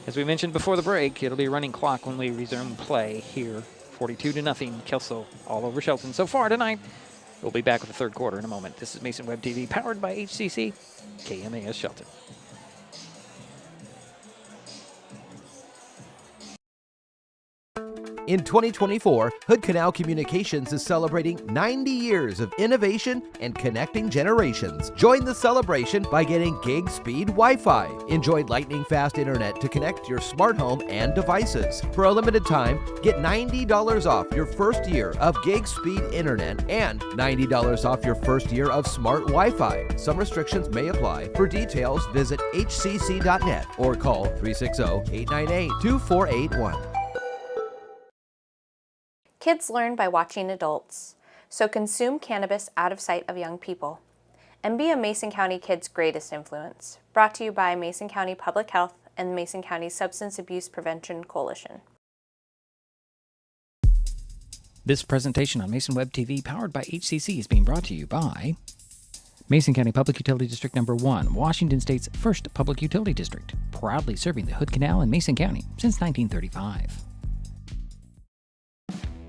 As we mentioned before the break, it'll be a running clock when we resume play here. 42-0, Kelso all over Shelton so far tonight. We'll be back with the third quarter in a moment. This is Mason Web TV, powered by HCC, KMAS Shelton. In 2024, Hood Canal Communications is celebrating 90 years of innovation and connecting generations. Join the celebration by getting gig speed Wi-Fi. Enjoy lightning-fast internet to connect your smart home and devices. For a limited time, get $90 off your first year of gig speed internet and $90 off your first year of smart Wi-Fi. Some restrictions may apply. For details, visit hcc.net or call 360-898-2481. Kids learn by watching adults, so consume cannabis out of sight of young people. And be a Mason County kid's greatest influence. Brought to you by Mason County Public Health and Mason County Substance Abuse Prevention Coalition. This presentation on Mason Web TV, powered by HCC, is being brought to you by Mason County Public Utility District Number 1, Washington State's first public utility district, proudly serving the Hood Canal in Mason County since 1935.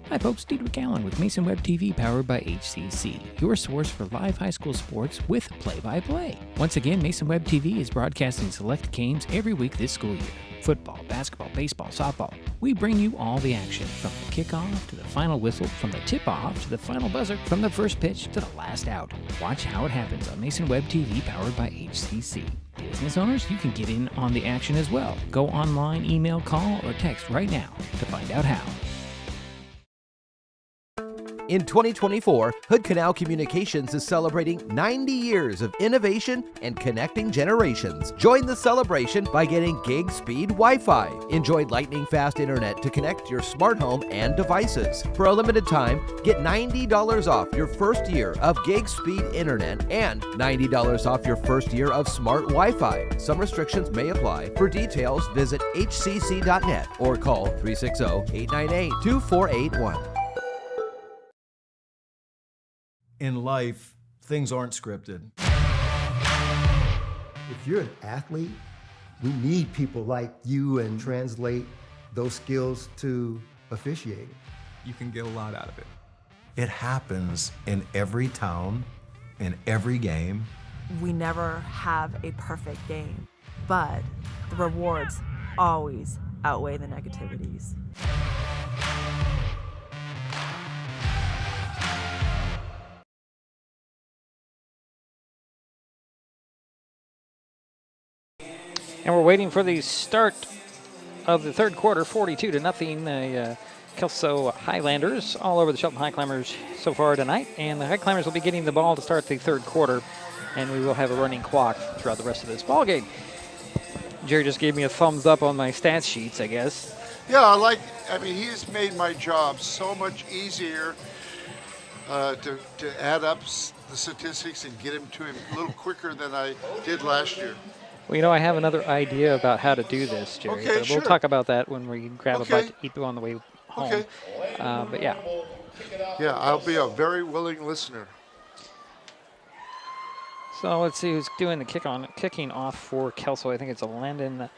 Hi folks, Diedrich Allen with Mason Web TV, powered by HCC, your source for live high school sports with play-by-play. Once again, Mason Web TV is broadcasting select games every week this school year. Football, basketball, baseball, softball. We bring you all the action, from the kickoff to the final whistle, from the tip-off to the final buzzer, from the first pitch to the last out. Watch how it happens on Mason Web TV, powered by HCC. Business owners, you can get in on the action as well. Go online, email, call, or text right now to find out how. In 2024, Hood Canal Communications is celebrating 90 years of innovation and connecting generations. Join the celebration by getting gig speed Wi-Fi. Enjoy lightning-fast internet to connect your smart home and devices. For a limited time, get $90 off your first year of gig speed internet and $90 off your first year of smart Wi-Fi. Some restrictions may apply. For details, visit hcc.net or call 360-898-2481. In life, things aren't scripted. If you're an athlete, we need people like you and translate those skills to officiating. You can get a lot out of it. It happens in every town, in every game. We never have a perfect game, but the rewards always outweigh the negativities. And we're waiting for the start of the third quarter, 42-0. Kelso Highlanders all over the Shelton Highclimbers so far tonight. And the Highclimbers will be getting the ball to start the third quarter. And we will have a running clock throughout the rest of this ball game. Jerry just gave me a thumbs up on my stats sheets, I guess. Yeah, I mean, he's made my job so much easier to add up the statistics and get him to him a little quicker than I did last year. Well, you know, I have another idea about how to do this, Jerry. Okay, but sure. We'll talk about that when we grab a bite to eat on the way home. Okay. But yeah. Yeah, I'll be a very willing listener. So let's see who's doing the kicking off for Kelso. I think it's Landon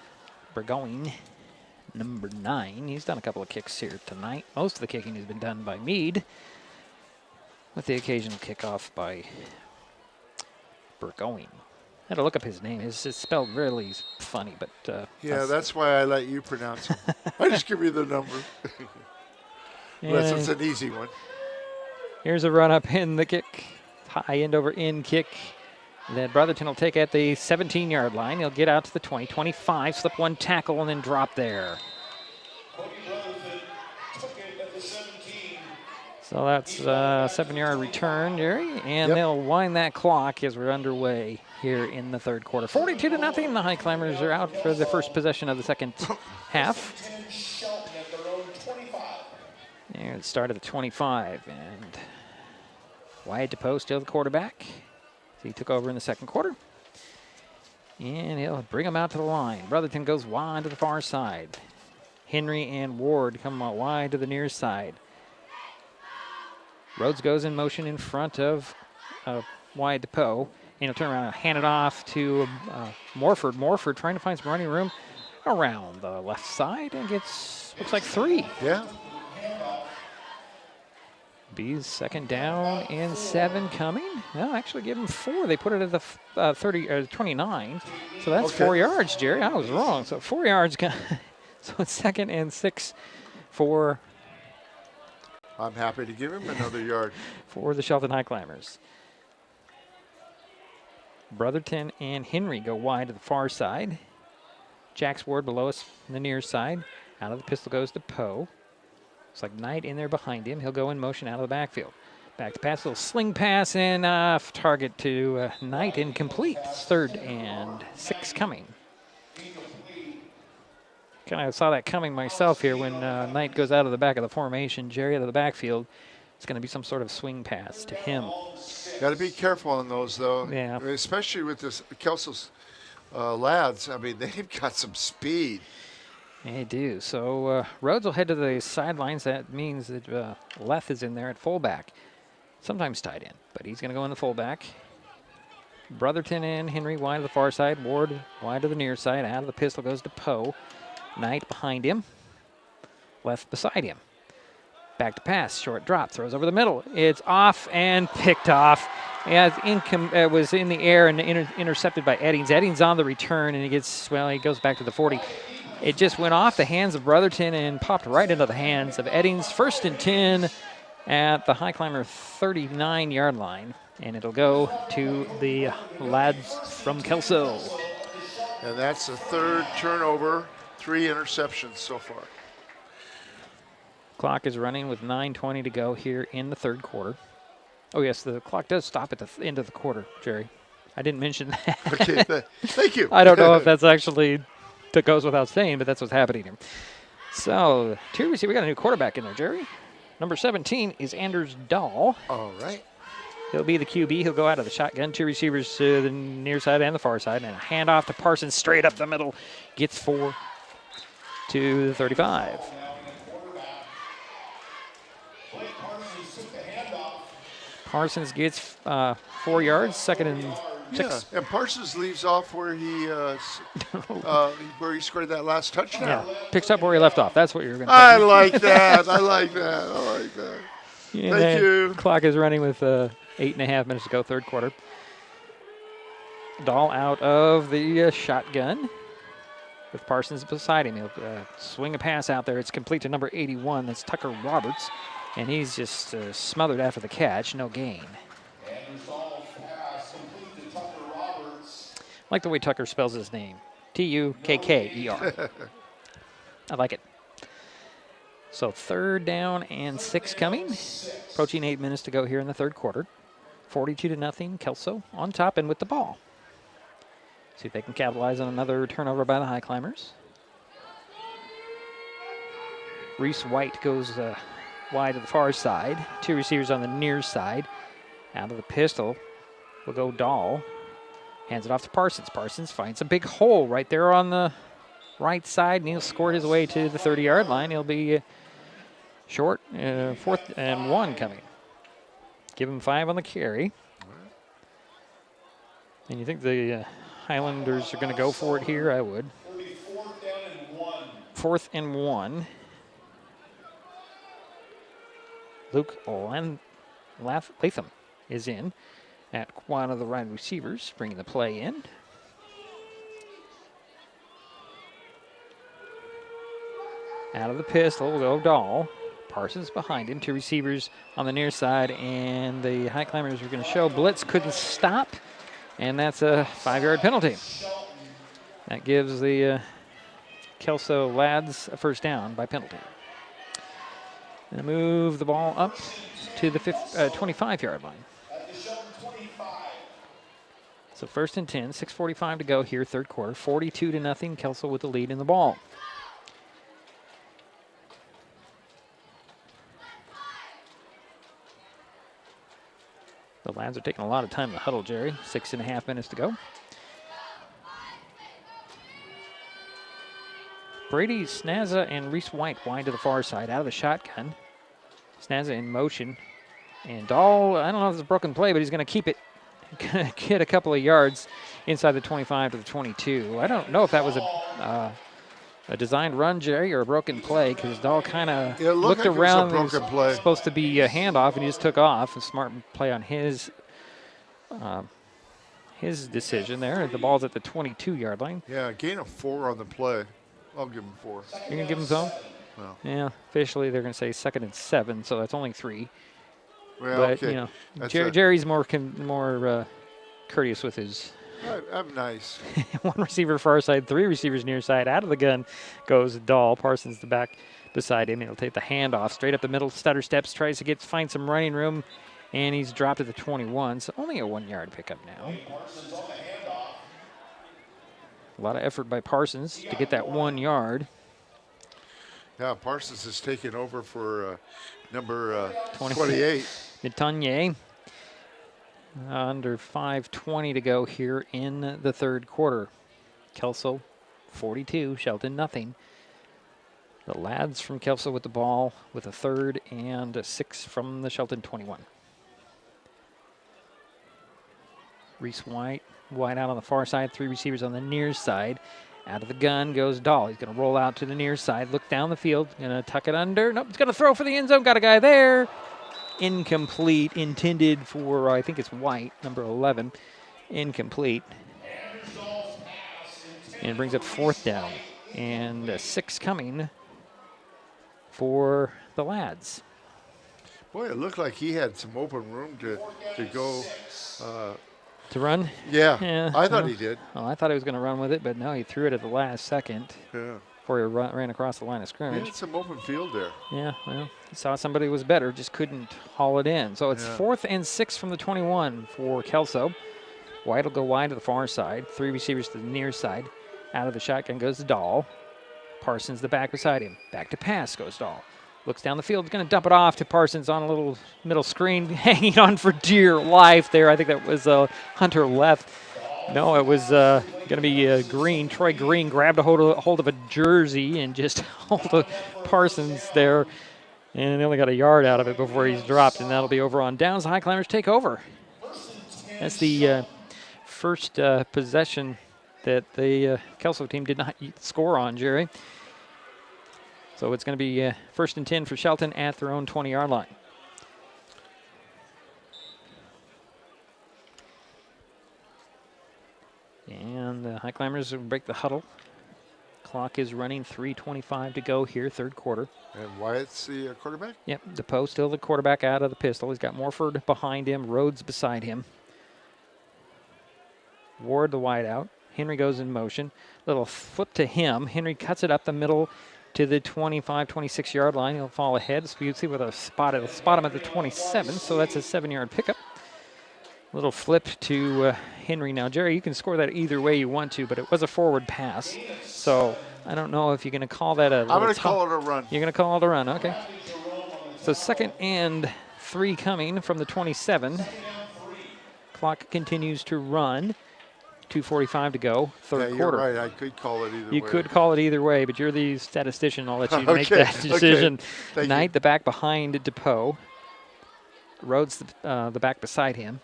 Burgoyne, number 9. He's done a couple of kicks here tonight. Most of the kicking has been done by Meade, with the occasional kickoff by Burgoyne. I had to look up his name. It's spelled really funny, but yeah, that's why I let you pronounce it. I just give you the number. Unless it's an easy one. Here's a run up in the kick, high end over in kick that Brotherton will take at the 17-yard line. He'll get out to the 20, 25, slip one tackle, and then drop there. So that's a 7-yard return, Jerry, and they'll wind that clock as we're underway here in the third quarter. 42-0. The Highclimbers are out for the first possession of the second half. There, it started at 25, and Wyatt DePoe still the quarterback. So he took over in the second quarter. And he'll bring him out to the line. Brotherton goes wide to the far side. Henry and Ward come out wide to the near side. Rhodes goes in motion in front of Wyatt DePoe. And he'll turn around and hand it off to Morford. Morford trying to find some running room around the left side and gets, looks like 3. Yeah. Bees second down and 7 coming. No, actually give him 4. They put it at the 29. So that's 4 yards, Jerry. I was wrong. So 4 yards. So it's second and 6 for. I'm happy to give him another yard. For the Shelton Highclimbers. Brotherton and Henry go wide to the far side. Jax Ward below us on the near side. Out of the pistol goes to Poe. Looks like Knight in there behind him. He'll go in motion out of the backfield. Back to pass, a little sling pass, and target to Knight, incomplete. 3rd and 6 coming. Kind of saw that coming myself here when Knight goes out of the back of the formation. Jerry out of the backfield. It's going to be some sort of swing pass to him. Got to be careful on those, though. Yeah. Especially with this Kelso's lads. I mean, they've got some speed. They do. So Rhodes will head to the sidelines. That means that Leth is in there at fullback. Sometimes tight end, but he's going to go in the fullback. Brotherton and Henry wide to the far side. Ward wide to the near side. Out of the pistol goes to Poe. Knight behind him. Leth beside him. Back to pass. Short drop. Throws over the middle. It's off and picked off. It was in the air and intercepted by Eddings. Eddings on the return, and he goes back to the 40. It just went off the hands of Brotherton and popped right into the hands of Eddings. 1st and 10 at the Highclimber 39-yard line. And it'll go to the lads from Kelso. And that's the 3rd turnover, 3 interceptions so far. Clock is running with 9:20 to go here in the third quarter. Oh, yes, the clock does stop at the end of the quarter, Jerry. I didn't mention that. Okay, thank you. I don't know if that's actually that goes without saying, but that's what's happening here. So, we got a new quarterback in there, Jerry. Number 17 is Anders Dahl. All right. He'll be the QB. He'll go out of the shotgun. 2 receivers to the near side and the far side. And a handoff to Parsons straight up the middle. Gets 4 to the 35. Parsons gets 4 yards, 2nd and 6. Yeah, and Parsons leaves off where he scored that last touchdown. Yeah, picks up where he left off. That's what you're going to I like that. I like that. Yeah, Thank you. Clock is running with 8.5 minutes to go, third quarter. Dahl out of the shotgun. with Parsons beside him. He'll swing a pass out there. It's complete to number 81. That's Tucker Roberts. And he's just smothered after the catch. No gain. I like the way Tucker spells his name. T-U-K-K-E-R. I like it. So 3rd down and 6 coming. Approaching 8 minutes to go here in the third quarter. 42-0. Kelso on top and with the ball. See if they can capitalize on another turnover by the Highclimbers. Reese White goes wide to the far side. 2 receivers on the near side. Out of the pistol will go Dahl. Hands it off to Parsons. Parsons finds a big hole right there on the right side, and he'll score his way to the 30-yard line. He'll be short, 4th and 1 coming. Give him 5 on the carry. And you think the Highlanders are going to go for it here? I would. 4th and 1. Luke Latham is in at one of the wide receivers, bringing the play in. Out of the pistol will go Dahl. Parsons behind him. 2 receivers on the near side, and the Highclimbers are going to show blitz. Couldn't stop, and that's a 5-yard penalty. That gives the Kelso lads a 1st down by penalty. And move the ball up to the 25-yard line. So 1st and 10, 6:45 to go here, third quarter. 42-0. Kelso with the lead in the ball. The lads are taking a lot of time in the huddle, Jerry. 6.5 minutes to go. Brady, Snazza, and Reese White wide to the far side, out of the shotgun. Snazza in motion. And Dahl, I don't know if it's a broken play, but he's going to keep it. Get a couple of yards inside the 25 to the 22. I don't know if that was a designed run, Jerry, or a broken play, because Dahl kind of looked like around. It was a broken play. Supposed to be a handoff, and he just took off. A smart play on his decision there. The ball's at the 22-yard line. Yeah, gain of 4 on the play. I'll give him 4. You're going to give him some? No. Yeah, officially they're going to say 2nd and 7, so that's only 3. Well, but, okay. you know, Jerry's more courteous with his. I'm nice. 1 receiver far side, 3 receivers near side. Out of the gun goes Dahl. Parsons the back beside him. He'll take the handoff straight up the middle. Stutter steps, tries to find some running room, and he's dropped at the 21. So only a 1-yard pickup now. A lot of effort by Parsons to get that 1 yard. Yeah, Parsons is taking over for number 28. Mitanye. Under 5:20 to go here in the third quarter. Kelso 42, Shelton nothing. The lads from Kelso with the ball with a 3rd and 6 from the Shelton 21. Reese White out on the far side, 3 receivers on the near side. Out of the gun goes Dahl. He's going to roll out to the near side, look down the field, going to tuck it under. Nope, he's going to throw for the end zone. Got a guy there. Incomplete, intended for, I think it's White, number 11. Incomplete. And brings up 4th down. And 6 coming for the lads. Boy, it looked like he had some open room to go. To run? Yeah, I thought he did. Oh, I thought he was going to run with it, but no, he threw it at the last second. Yeah. Before he ran across the line of scrimmage. He had some open field there. Yeah, well, he saw somebody was better, just couldn't haul it in. So it's 4th and 6 from the 21 for Kelso. White will go wide to the far side. 3 receivers to the near side. Out of the shotgun goes Dahl. Parsons the back beside him. Back to pass goes Dahl. Looks down the field, going to dump it off to Parsons on a little middle screen, hanging on for dear life there. I think that was Hunter left. No, it was going to be Green. Troy Green grabbed a hold of a jersey and just hold Parsons there. And they only got a yard out of it before he's dropped, and that'll be over on downs. The Highclimbers take over. That's the first possession that the Kelso team did not score on, Jerry. So it's going to be 1st and 10 for Shelton at their own 20-yard line. And the Highclimbers will break the huddle. Clock is running, 3:25 to go here, third quarter. And Wyatt's the quarterback? Yep, DePoe still the quarterback out of the pistol. He's got Morford behind him, Rhodes beside him. Ward the wide out. Henry goes in motion. Little flip to him. Henry cuts it up the middle to the 25, 26-yard line. He'll fall ahead. So you see with a spot, it'll spot him at the 27, so that's a 7-yard pickup. Little flip to Henry. Now, Jerry, you can score that either way you want to, but it was a forward pass. So I don't know if you're going to call that a I'm going to call it a run. You're going to call it a run, okay. So 2nd and 3 coming from the 27. Clock continues to run. 2:45 to go, third quarter. You're right. I could call it either way. You could call it either way, but you're the statistician. I'll let you make Okay, that decision. Okay. Knight, the back behind DePoe. Rhodes, the back beside him.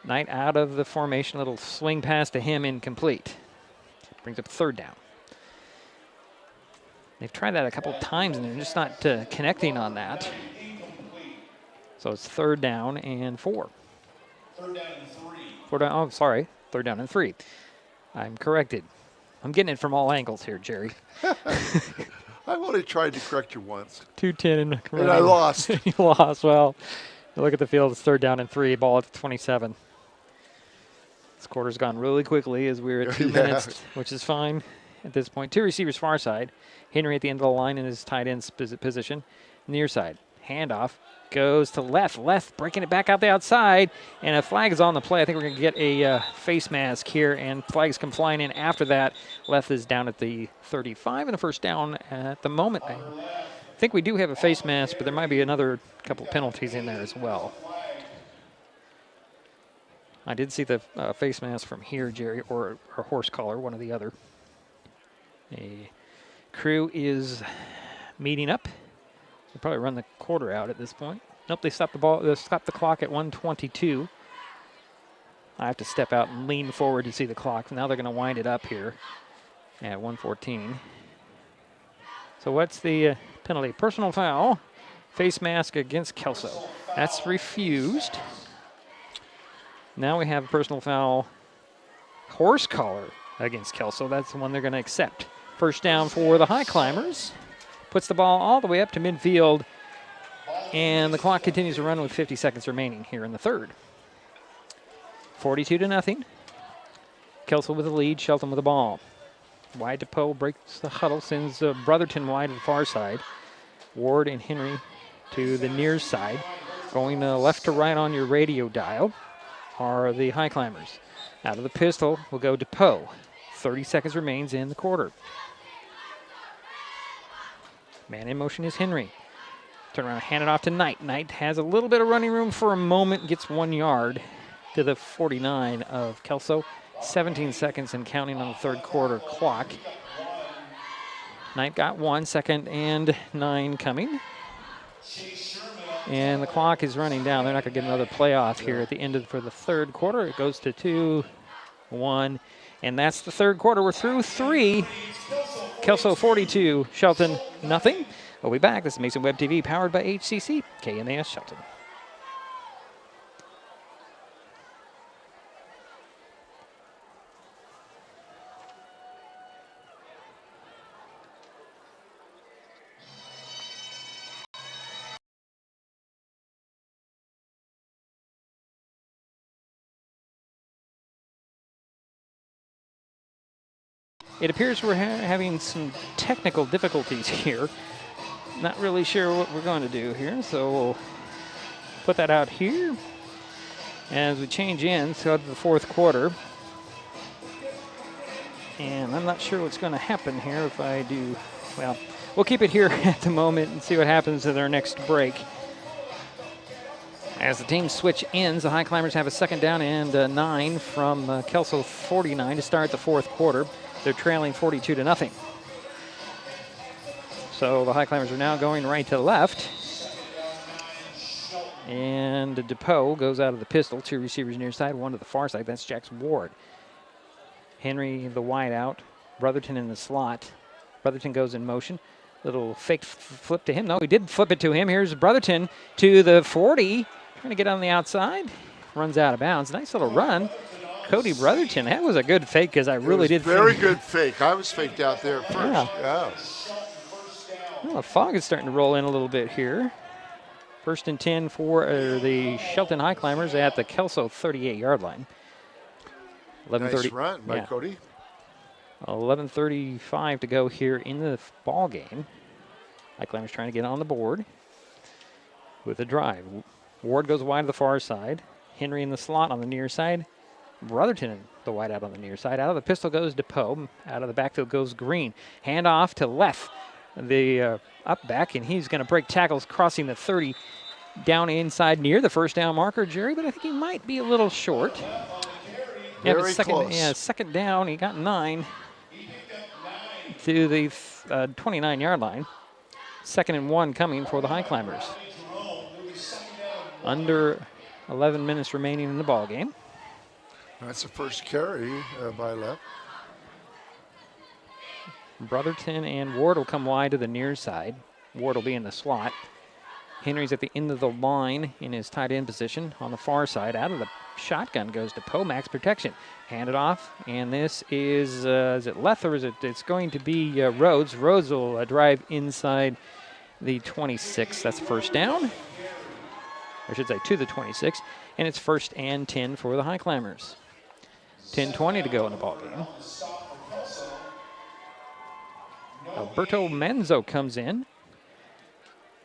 Knight out of the formation. Little swing pass to him, incomplete. Brings up 3rd down. They've tried that a couple of times, and they're just not connecting on that. So it's 3rd down and 4. 3rd down and 3. 4 down, oh, sorry. 3rd down and 3. I'm corrected. I'm getting it from all angles here, Jerry. I've only tried to correct you once. 2:10. And I lost. You lost. Well, you look at the field. It's 3rd down and 3. Ball at the 27. This quarter's gone really quickly as we're at 2 minutes, which is fine at this point. 2 receivers far side. Henry at the end of the line in his tight end position. Near side. Handoff. Goes to left. Left breaking it back out the outside. And a flag is on the play. I think we're going to get a face mask here. And flags come flying in after that. Left is down at the 35. And a 1st down at the moment. I think we do have a face mask, but there might be another couple penalties in there as well. I did see the face mask from here, Jerry, or a horse collar, one or the other. A crew is meeting up. They'll probably run the quarter out at this point. Nope, they stopped the ball. They stopped the clock at 1:22. I have to step out and lean forward to see the clock. Now they're going to wind it up here at 1:14. So what's the penalty? Personal foul. Face mask against Kelso. That's refused. Now we have a personal foul. Horse collar against Kelso. That's the one they're going to accept. 1st down for the Highclimbers. Puts the ball all the way up to midfield. And the clock continues to run with 50 seconds remaining here in the 3rd. 42-0. Kelso with the lead. Shelton with the ball. Wide DePoe breaks the huddle. Sends Brotherton wide to the far side. Ward and Henry to the near side. Going left to right on your radio dial are the Highclimbers. Out of the pistol will go DePoe. 30 seconds remains in the quarter. Man in motion is Henry. Turn around, hand it off to Knight. Knight has a little bit of running room for a moment, gets 1 yard to the 49 of Kelso. 17 seconds and counting on the 3rd quarter clock. Knight got 1, 2nd and 9 coming. And the clock is running down. They're not going to get another playoff here at the end for the 3rd quarter. It goes to 2, 1, and that's the 3rd quarter. We're through 3. Kelso 42, Shelton nothing. We'll be back. This is Mason Web TV powered by HCC, KMAS Shelton. It appears we're having some technical difficulties here. Not really sure what we're going to do here, so we'll put that out here. As we change in, so to the 4th quarter. And I'm not sure what's going to happen here if I do. Well, we'll keep it here at the moment and see what happens at our next break. As the teams switch ends, the Highclimbers have a 2nd down and 9 from Kelso 49 to start the 4th quarter. They're trailing 42-0. So the Highclimbers are now going right to left. And DePoe goes out of the pistol. 2 receivers near side, 1 to the far side. That's Jackson Ward. Henry, the wide out. Brotherton in the slot. Brotherton goes in motion. Little fake flip to him. No, he did flip it to him. Here's Brotherton to the 40. Trying to get on the outside. Runs out of bounds. Nice little run. Cody Brotherton. That was a good fake because I really did Very think. good fake. I was faked out there first. Yeah. Well, the fog is starting to roll in a little bit here. 1st and 10 for the Shelton Highclimbers at the Kelso 38-yard line. 11:30. Nice run by Cody. 11:35 to go here in the ball game. Highclimbers trying to get on the board with a drive. Ward goes wide to the far side. Henry in the slot on the near side. Brotherton, the wide out on the near side. Out of the pistol goes DePoe. Out of the backfield goes Green. Hand off to Leff, the up back, and he's going to break tackles crossing the 30 down inside near the first down marker, Jerry, but I think he might be a little short. Very close. Yeah, second down. He got 9 to the 29-yard line. 2nd and 1 coming for the Highclimbers. Under 11 minutes remaining in the ball game. That's the first carry by Leff. Brotherton and Ward will come wide to the near side. Ward will be in the slot. Henry's at the end of the line in his tight end position on the far side. Out of the shotgun goes to Pomax protection. Hand it off, and this is it Leth or is it? It's going to be Rhodes. Rhodes will drive inside the 26. That's first down. I should say to the 26, and it's 1st and 10 for the Highclimbers. 10:20 to go in the ball game. Alberto Menzo comes in,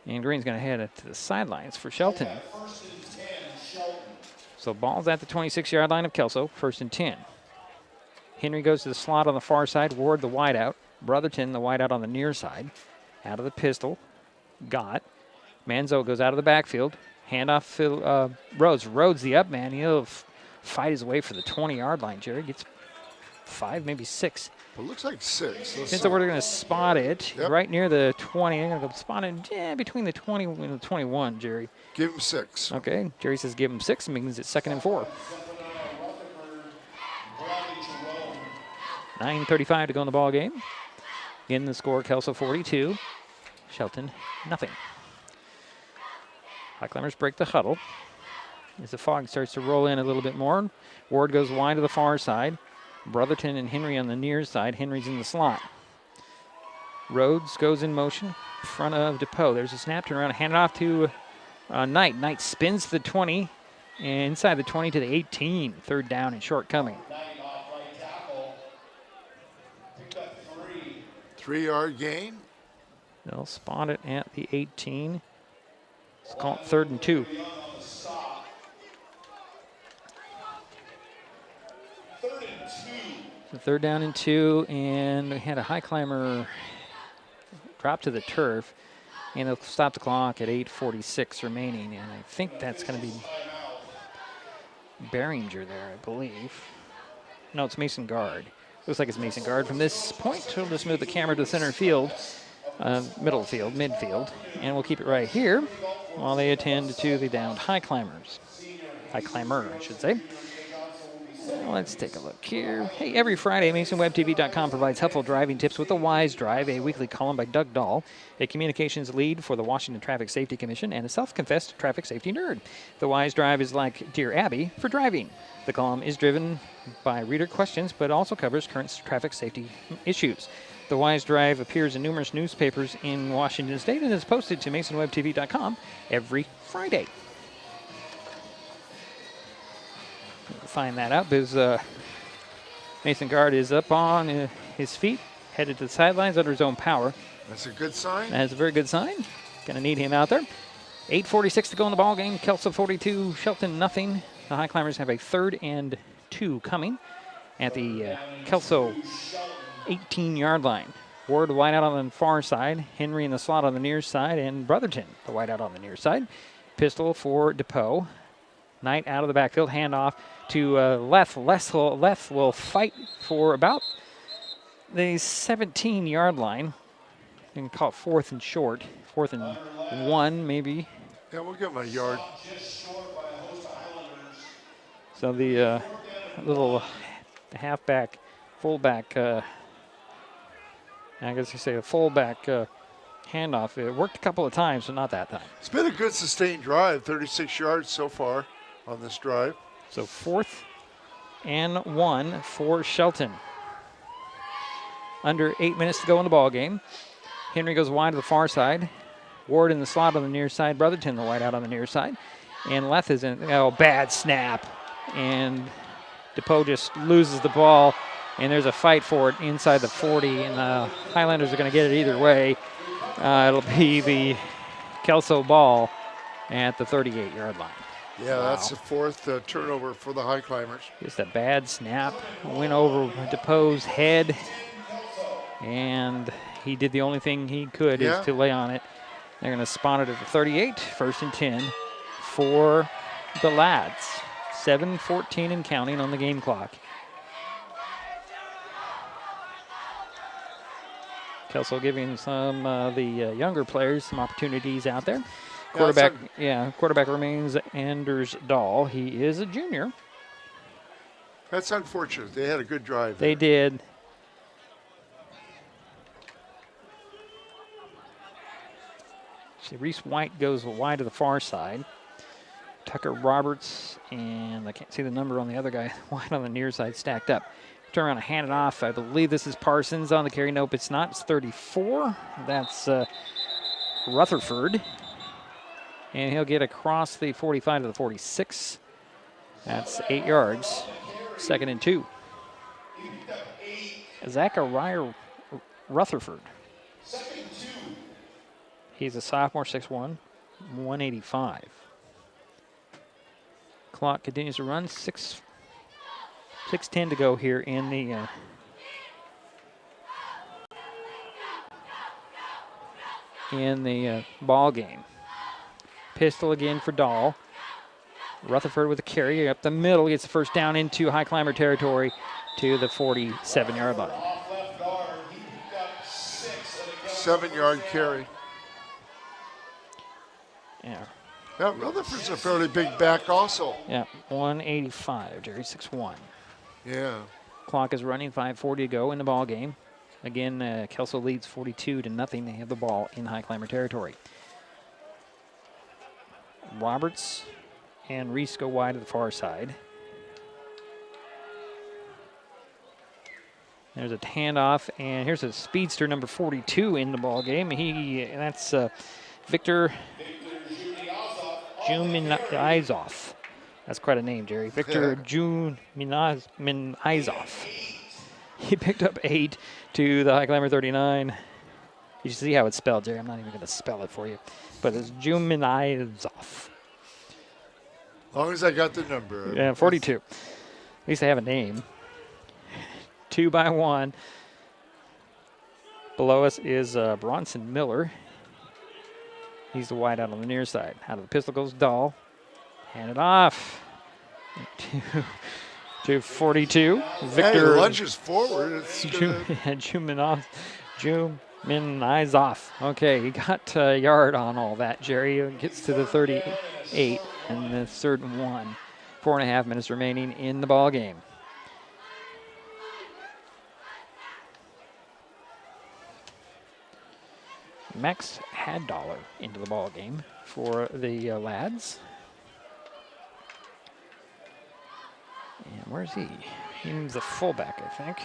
and Green's going to head to the sidelines for Shelton. So ball's at the 26-yard line of Kelso, 1st and 10. Henry goes to the slot on the far side. Ward the wideout. Brotherton the wideout on the near side. Out of the pistol. Got. Manzo goes out of the backfield. Handoff Rhodes. Rhodes the up man. He'll fight his way for the 20-yard line. Jerry gets 5, maybe 6. It looks like 6. Since we're going to spot it right near the 20. I'm going to go spot it between the 20 and the 21, Jerry. Give him 6. Okay. Jerry says give him 6. Means it's 2nd and 4. 9:35 to go in the ball game. In the score, Kelso 42, Shelton nothing. Highclimbers break the huddle as the fog starts to roll in a little bit more. Ward goes wide to the far side. Brotherton and Henry on the near side. Henry's in the slot. Rhodes goes in motion in front of DePoe. There's a snap, turn around, hand it off to Knight. Knight spins the 20 and inside the 20 to the 18. 3rd down and short coming. 3-yard gain. They'll spot it at the 18. It's called 3rd and 2. So 3rd down and 2, and we had a Highclimber drop to the turf, and they'll stop the clock at 8:46 remaining, and I think that's going to be Behringer there, I believe. No, it's Mason Guard. Looks like it's Mason Guard. From this point, we'll just move the camera to the center field, middle field, midfield, and we'll keep it right here while they attend to the downed Highclimbers. Highclimber, I should say. Let's take a look here. Hey, every Friday, MasonWebTV.com provides helpful driving tips with The Wise Drive, a weekly column by Doug Dahl, a communications lead for the Washington Traffic Safety Commission and a self-confessed traffic safety nerd. The Wise Drive is like Dear Abby for driving. The column is driven by reader questions, but also covers current traffic safety issues. The Wise Drive appears in numerous newspapers in Washington State and is posted to MasonWebTV.com every Friday. Find that out because Mason Guard is up on his feet, headed to the sidelines under his own power. That's a good sign. That's a very good sign. Going to need him out there. 8:46 to go in the ball game. Kelso 42, Shelton nothing. The Highclimbers have a 3rd and 2 coming at the Kelso 18-yard line. Ward wide out on the far side. Henry in the slot on the near side, and Brotherton the wide out on the near side. Pistol for DePoe. Knight out of the backfield, handoff to Leth. Leth will fight for about the 17-yard line. You can call it 4th and short, 4th and 1 maybe. Yeah, we'll give him a yard. So the little halfback, fullback, I guess you say a fullback handoff. It worked a couple of times, but not that time. It's been a good sustained drive, 36 yards so far on this drive. So 4th and 1 for Shelton. Under 8 minutes to go in the ball game. Henry goes wide to the far side. Ward in the slot on the near side. Brotherton the wide out on the near side. And Leth is in. Oh, bad snap. And DePoe just loses the ball. And there's a fight for it inside the 40. And the Highlanders are going to get it either way. It'll be the Kelso ball at the 38-yard line. Yeah, that's the 4th turnover for the Highclimbers. Just a bad snap. Went over DePoe's head. And he did the only thing he could is to lay on it. They're going to spawn it at the 38, 1st and 10 for the Lads. 7:14 and counting on the game clock. Kelso giving some the younger players some opportunities out there. Quarterback remains Anders Dahl. He is a junior. That's unfortunate. They had a good drive. They did. See, Reese White goes wide to the far side. Tucker Roberts, and I can't see the number on the other guy, wide on the near side, stacked up. Turn around and hand it off. I believe this is Parsons on the carry. Nope, it's not. It's 34. That's Rutherford. And he'll get across the 45 to the 46. That's 8 yards. 2nd and 2. Zachariah Rutherford. He's a sophomore, 6'1", 185. Clock continues to run. 6:10 to go here in the ball game. Pistol again for Dahl. Rutherford with a carry up the middle, gets the first down into Highclimber territory to the 47-yard line. 7-yard carry. Yeah. Yeah, Rutherford's a fairly big back also. Yeah, 185, Jerry, 6'1". Yeah. Clock is running, 5:40 to go in the ball game. Again, Kelso leads 42-0. They have the ball in Highclimber territory. Roberts and Reese go wide to the far side. There's a handoff, and here's a speedster, number 42, in the ball game. That's Victor Juminizov. That's quite a name, Jerry. Victor Juminizov. He picked up 8 to the Highclimber 39. You should see how it's spelled, Jerry. I'm not even going to spell it for you. But it's Juminizov. As long as I got the number. Yeah, 42. At least they have a name. 2 by 1. Below us is Bronson Miller. He's the wide out on the near side. Out of the pistol goes Dahl. Hand it off to 42. Victor lunges forward. Juminizov. Okay, he got a yard on all that, Jerry. He gets to the 38 and the 3rd and 1. 4.5 minutes remaining in the ball game. Max Haddollar into the ball game for the Lads. And where's he? He's the fullback, I think.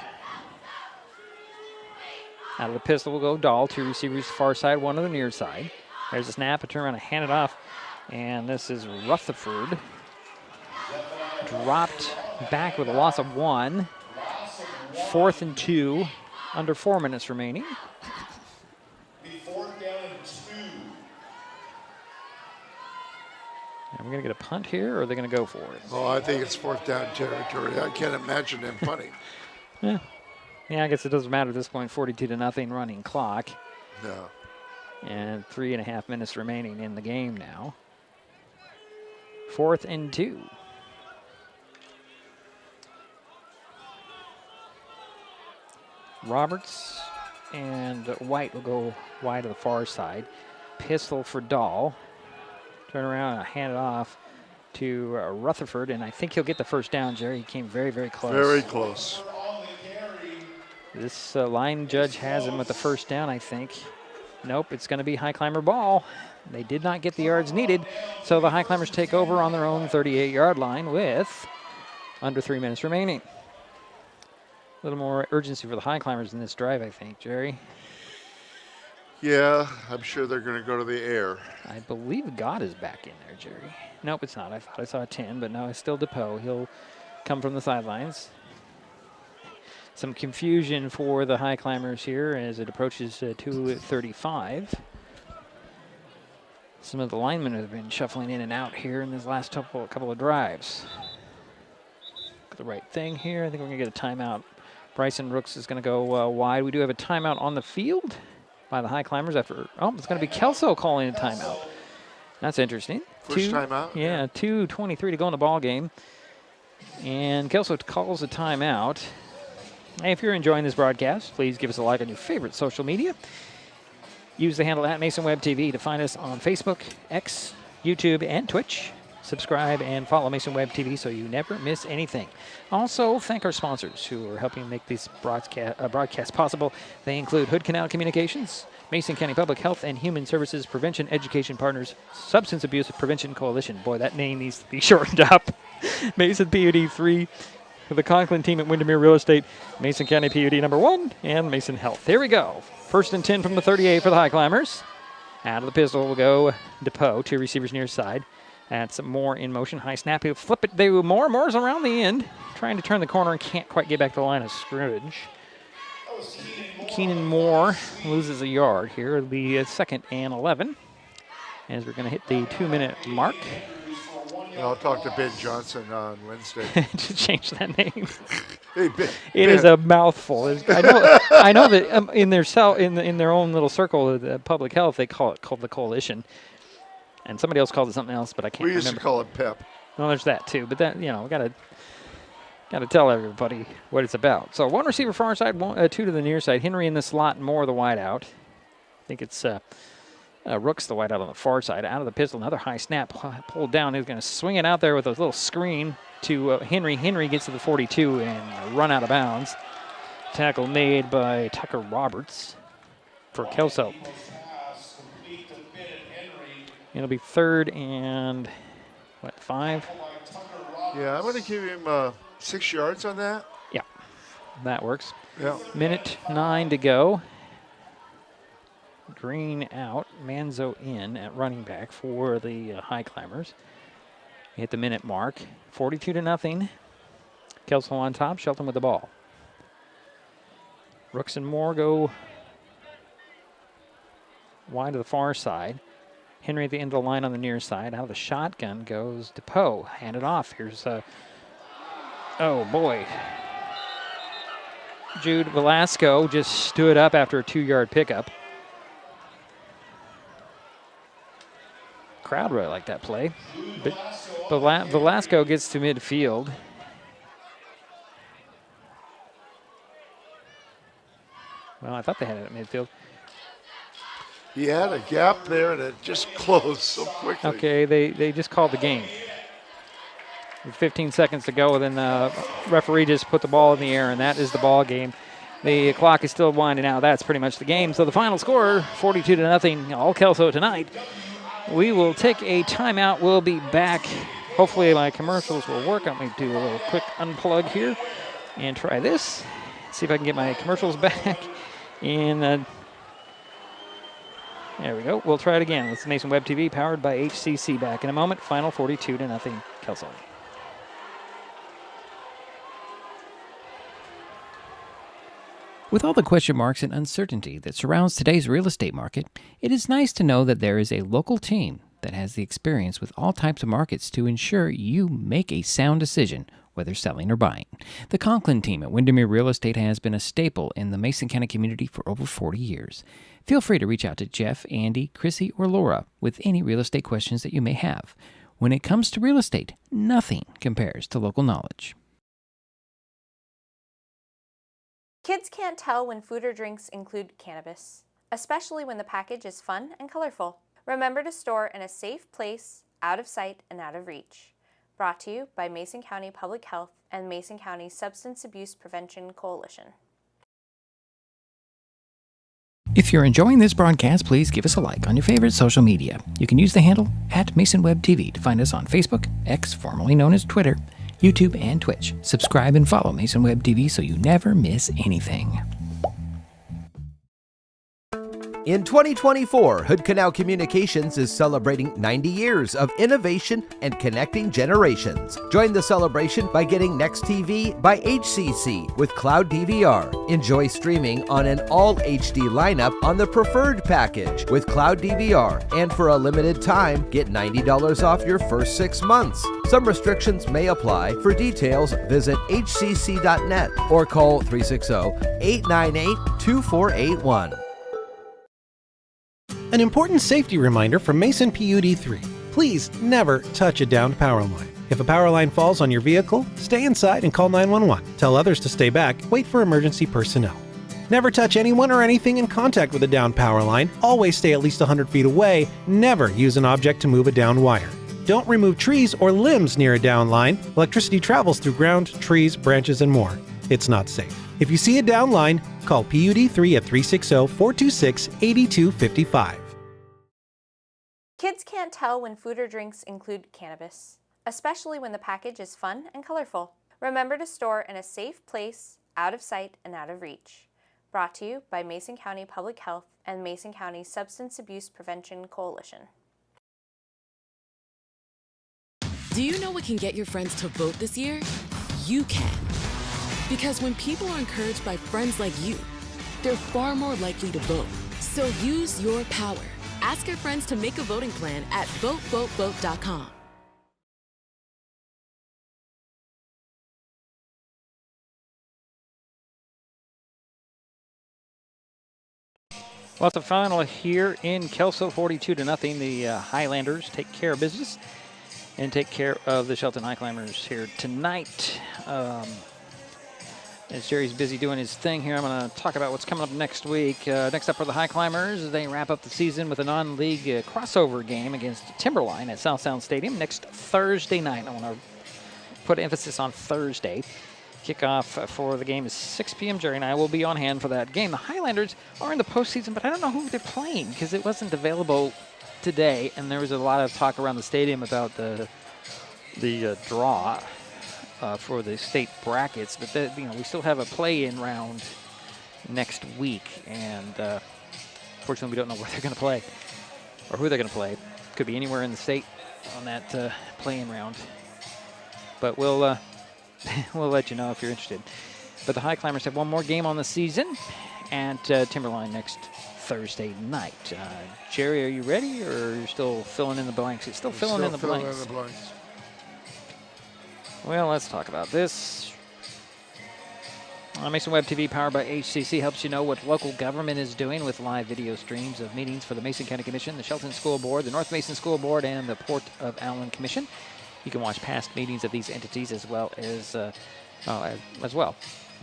Out of the pistol will go Dahl. 2 receivers far side, 1 on the near side. There's a snap, a turn around, and hand it off. And this is Rutherford. Dropped back with a loss of 1. 4th and 2. Under 4 minutes remaining. And we're going to get a punt here, or are they going to go for it? Oh, I think it's 4th down territory. I can't imagine them punting. Yeah, I guess it doesn't matter at this point. 42-0 running clock. No. And 3.5 minutes remaining in the game now. 4th and 2. Roberts and White will go wide to the far side. Pistol for Dahl. Turn around and hand it off to Rutherford, and I think he'll get the first down, Jerry. He came very, very close. Very close. This line judge has him with the first down, I think. Nope, it's going to be Highclimber ball. They did not get the yards needed, so the Highclimbers take over on their own 38-yard line with Under 3 minutes remaining. A little more urgency for the Highclimbers in this drive, I think, Jerry. Yeah, I'm sure they're going to go to the air. I believe God is back in there, Jerry. Nope, it's not. I thought I saw a 10, but no, it's still DePoe. He'll come from the sidelines. Some confusion for the Highclimbers here as it approaches 2:35. Some of the linemen have been shuffling in and out here in this last couple of drives. The right thing here. I think we're going to get a timeout. Bryson Rooks is going to go wide. We do have a timeout on the field by the Highclimbers after. Oh, it's going to be Kelso calling a timeout. That's interesting. First timeout? Yeah, 2:23 to go in the ball game. And Kelso calls a timeout. Hey, if you're enjoying this broadcast, please give us a like on your favorite social media. Use the handle @MasonWebTV to find us on Facebook, X, YouTube, and Twitch. Subscribe and follow Mason Web TV so you never miss anything. Also, thank our sponsors who are helping make this broadcast possible. They include Hood Canal Communications, Mason County Public Health and Human Services Prevention Education Partners, Substance Abuse Prevention Coalition. Boy, that name needs to be shortened up. Mason PUD 3, the Conklin team at Windermere Real Estate, Mason County PUD number 1, and Mason Health. Here we go. 1st and 10 from the 38 for the Highclimbers. Out of the pistol will go DePoe, 2 receivers near side. That's Moore in motion. High snap. He'll flip it. Moore's around the end, trying to turn the corner and can't quite get back to the line of scrimmage. Keenan Moore loses a yard here. It'll be 2nd and 11 as we're going to hit the 2-minute mark. I'll talk to Ben Johnson on Wednesday. To change that name. Hey, Ben. It is a mouthful. I know that in their own little circle of the public health, they call it the coalition. And somebody else calls it something else, but I can't remember. We used to call it PEP. Well, there's that too, but that, we got to tell everybody what it's about. So 1 receiver far side, 2 to the near side. Henry in the slot, Moore the wide out. I think it's Rooks the wide out on the far side. Out of the pistol, another high snap pulled down. He's going to swing it out there with a little screen to Henry. Henry gets to the 42 and run out of bounds. Tackle made by Tucker Roberts for Kelso. It'll be 3rd and, 5? Yeah, I'm going to give him 6 yards on that. Yeah, that works. Yeah. Minute 9 to go. Green out, Manzo in at running back for the Highclimbers. Hit the minute mark, 42-0. Kelso on top, Shelton with the ball. Rooks and Moore go wide to the far side. Henry at the end of the line on the near side. Out of the shotgun goes DePoe. Hand it off. Here's oh boy. Jude Velasco just stood up after a 2-yard pickup. Crowd really liked that play. But Velasco gets to midfield. Well, I thought they had it at midfield. He had a gap there, and it just closed so quickly. Okay, they just called the game. With 15 seconds to go, then the referee just put the ball in the air, and that is the ball game. The clock is still winding out. That's pretty much the game. So the final score, 42-0, all Kelso tonight. We will take a timeout. We'll be back. Hopefully my commercials will work. Let me do a little quick unplug here and try this. See if I can get my commercials back. And there we go. We'll try it again. It's Mason Web TV powered by HCC. Back in a moment. Final 42-0 Kelso. With all the question marks and uncertainty that surrounds today's real estate market, it is nice to know that there is a local team that has the experience with all types of markets to ensure you make a sound decision, whether selling or buying. The Conklin team at Windermere Real Estate has been a staple in the Mason County community for over 40 years. Feel free to reach out to Jeff, Andy, Chrissy, or Laura with any real estate questions that you may have. When it comes to real estate, nothing compares to local knowledge. Kids can't tell when food or drinks include cannabis, especially when the package is fun and colorful. Remember to store in a safe place, out of sight and out of reach. Brought to you by Mason County Public Health and Mason County Substance Abuse Prevention Coalition. If you're enjoying this broadcast, please give us a like on your favorite social media. You can use the handle @MasonWebTV to find us on Facebook, X, formerly known as Twitter, YouTube, and Twitch. Subscribe and follow Mason Web TV so you never miss anything. In 2024, Hood Canal Communications is celebrating 90 years of innovation and connecting generations. Join the celebration by getting Next TV by HCC with Cloud DVR. Enjoy streaming on an all HD lineup on the preferred package with Cloud DVR. And for a limited time, get $90 off your first 6 months. Some restrictions may apply. For details, visit hcc.net or call 360-898-2481. An important safety reminder from Mason PUD3. Please never touch a downed power line. If a power line falls on your vehicle, stay inside and call 911. Tell others to stay back. Wait for emergency personnel. Never touch anyone or anything in contact with a downed power line. Always stay at least 100 feet away. Never use an object to move a downed wire. Don't remove trees or limbs near a downed line. Electricity travels through ground, trees, branches, and more. It's not safe. If you see a downed line, call PUD3 at 360-426-8255. Kids can't tell when food or drinks include cannabis, especially when the package is fun and colorful. Remember to store in a safe place, out of sight and out of reach. Brought to you by Mason County Public Health and Mason County Substance Abuse Prevention Coalition. Do you know what can get your friends to vote this year? You can. Because when people are encouraged by friends like you, they're far more likely to vote. So use your power. Ask your friends to make a voting plan at votevotevote.com. Well, it's the final here in Kelso, 42-0. The Highlanders take care of business and take care of the Shelton Highclimbers here tonight. As Jerry's busy doing his thing here, I'm going to talk about what's coming up next week. Next up for the Highclimbers, they wrap up the season with a non-league crossover game against Timberline at South Sound Stadium next Thursday night. I want to put emphasis on Thursday. Kickoff for the game is 6 p.m. Jerry and I will be on hand for that game. The Highlanders are in the postseason, but I don't know who they're playing because it wasn't available today, and there was a lot of talk around the stadium about the draw for the state brackets, but we still have a play-in round next week, and fortunately we don't know where they're going to play or who they're going to play. Could be anywhere in the state on that play-in round, but we'll let you know if you're interested. But the Highclimbers have one more game on the season at Timberline next Thursday night. Jerry, are you ready, or you're still filling in the blanks? You're still filling in the blanks. Well, let's talk about this. Mason Web TV, powered by HCC, helps you know what local government is doing with live video streams of meetings for the Mason County Commission, the Shelton School Board, the North Mason School Board, and the Port of Allen Commission. You can watch past meetings of these entities as well.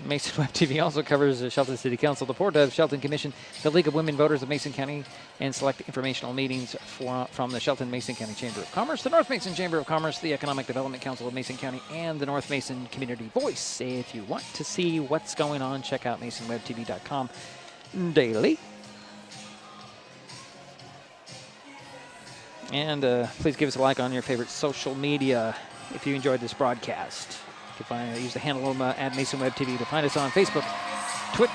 Mason Web TV also covers the Shelton City Council, the Port of Shelton Commission, the League of Women Voters of Mason County, and select informational meetings from the Shelton Mason County Chamber of Commerce, the North Mason Chamber of Commerce, the Economic Development Council of Mason County, and the North Mason Community Voice. If you want to see what's going on, check out masonwebtv.com daily. And please give us a like on your favorite social media if you enjoyed this broadcast. You can use the handle at Mason Web TV to find us on Facebook, Twitch,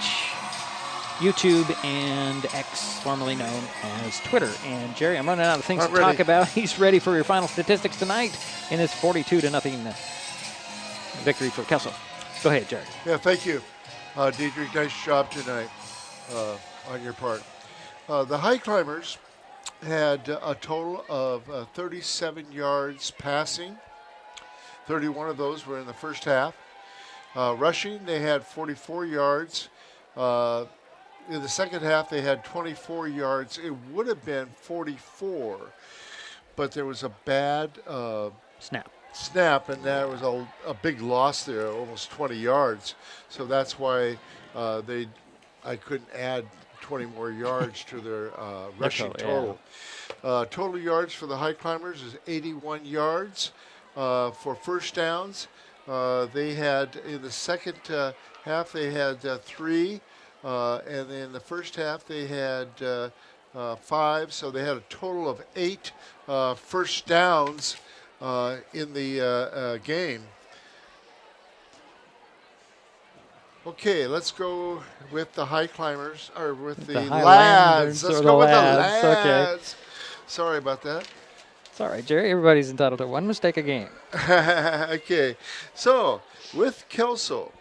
YouTube, and X, formerly known as Twitter. And Jerry, I'm running out of things to talk about. He's ready for your final statistics tonight in this 42-0 victory for Kelso. Go ahead, Jerry. Yeah, thank you, Diedrich. Nice job tonight on your part. The Highclimbers had a total of 37 yards passing. 31 of those were in the first half. Rushing, they had 44 yards. In the second half, they had 24 yards. It would have been 44, but there was a bad snap, and there was a big loss there, almost 20 yards. So that's why I couldn't add 20 more yards to their rushing total. Yeah. Total yards for the Highclimbers is 81 yards. For first downs, they had in the second half they had 3, and in the first half they had 5. So they had a total of 8 first downs in the game. Okay, let's go with the Highclimbers, or with the Highlanders lads. Let's or go the with lads, the okay. lads. Sorry about that. It's all right, Jerry. Everybody's entitled to one mistake a game. Okay, so with Kelso,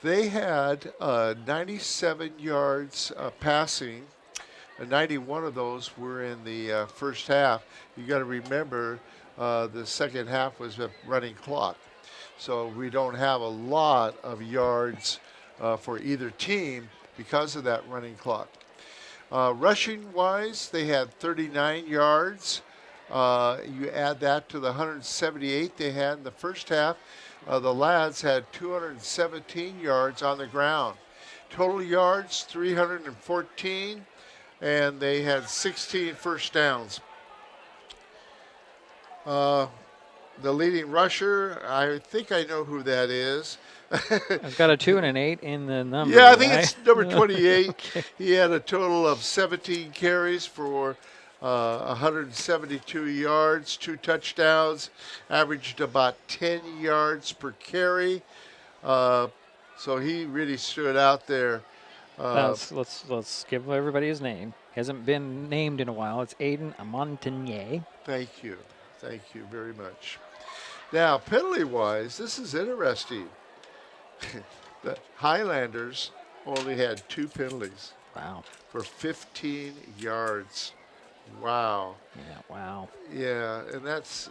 they had 97 yards passing. 91 of those were in the first half. You got to remember the second half was a running clock. So we don't have a lot of yards for either team because of that running clock. Rushing-wise, they had 39 yards. You add that to the 178 they had in the first half. The lads had 217 yards on the ground. Total yards, 314, and they had 16 first downs. The leading rusher, I think I know who that is. I've got a 2 and an 8 in the number. Yeah, I think right? it's number 28. Okay. He had a total of 17 carries for 172 yards, 2 touchdowns, averaged about 10 yards per carry. So he really stood out there. Let's give everybody his name. Hasn't been named in a while. It's Aiden Amontagnier. Thank you. Thank you very much. Now, penalty-wise, this is interesting. The Highlanders only had 2 penalties. Wow. For 15 yards. Wow. Yeah, wow. Yeah, and that's,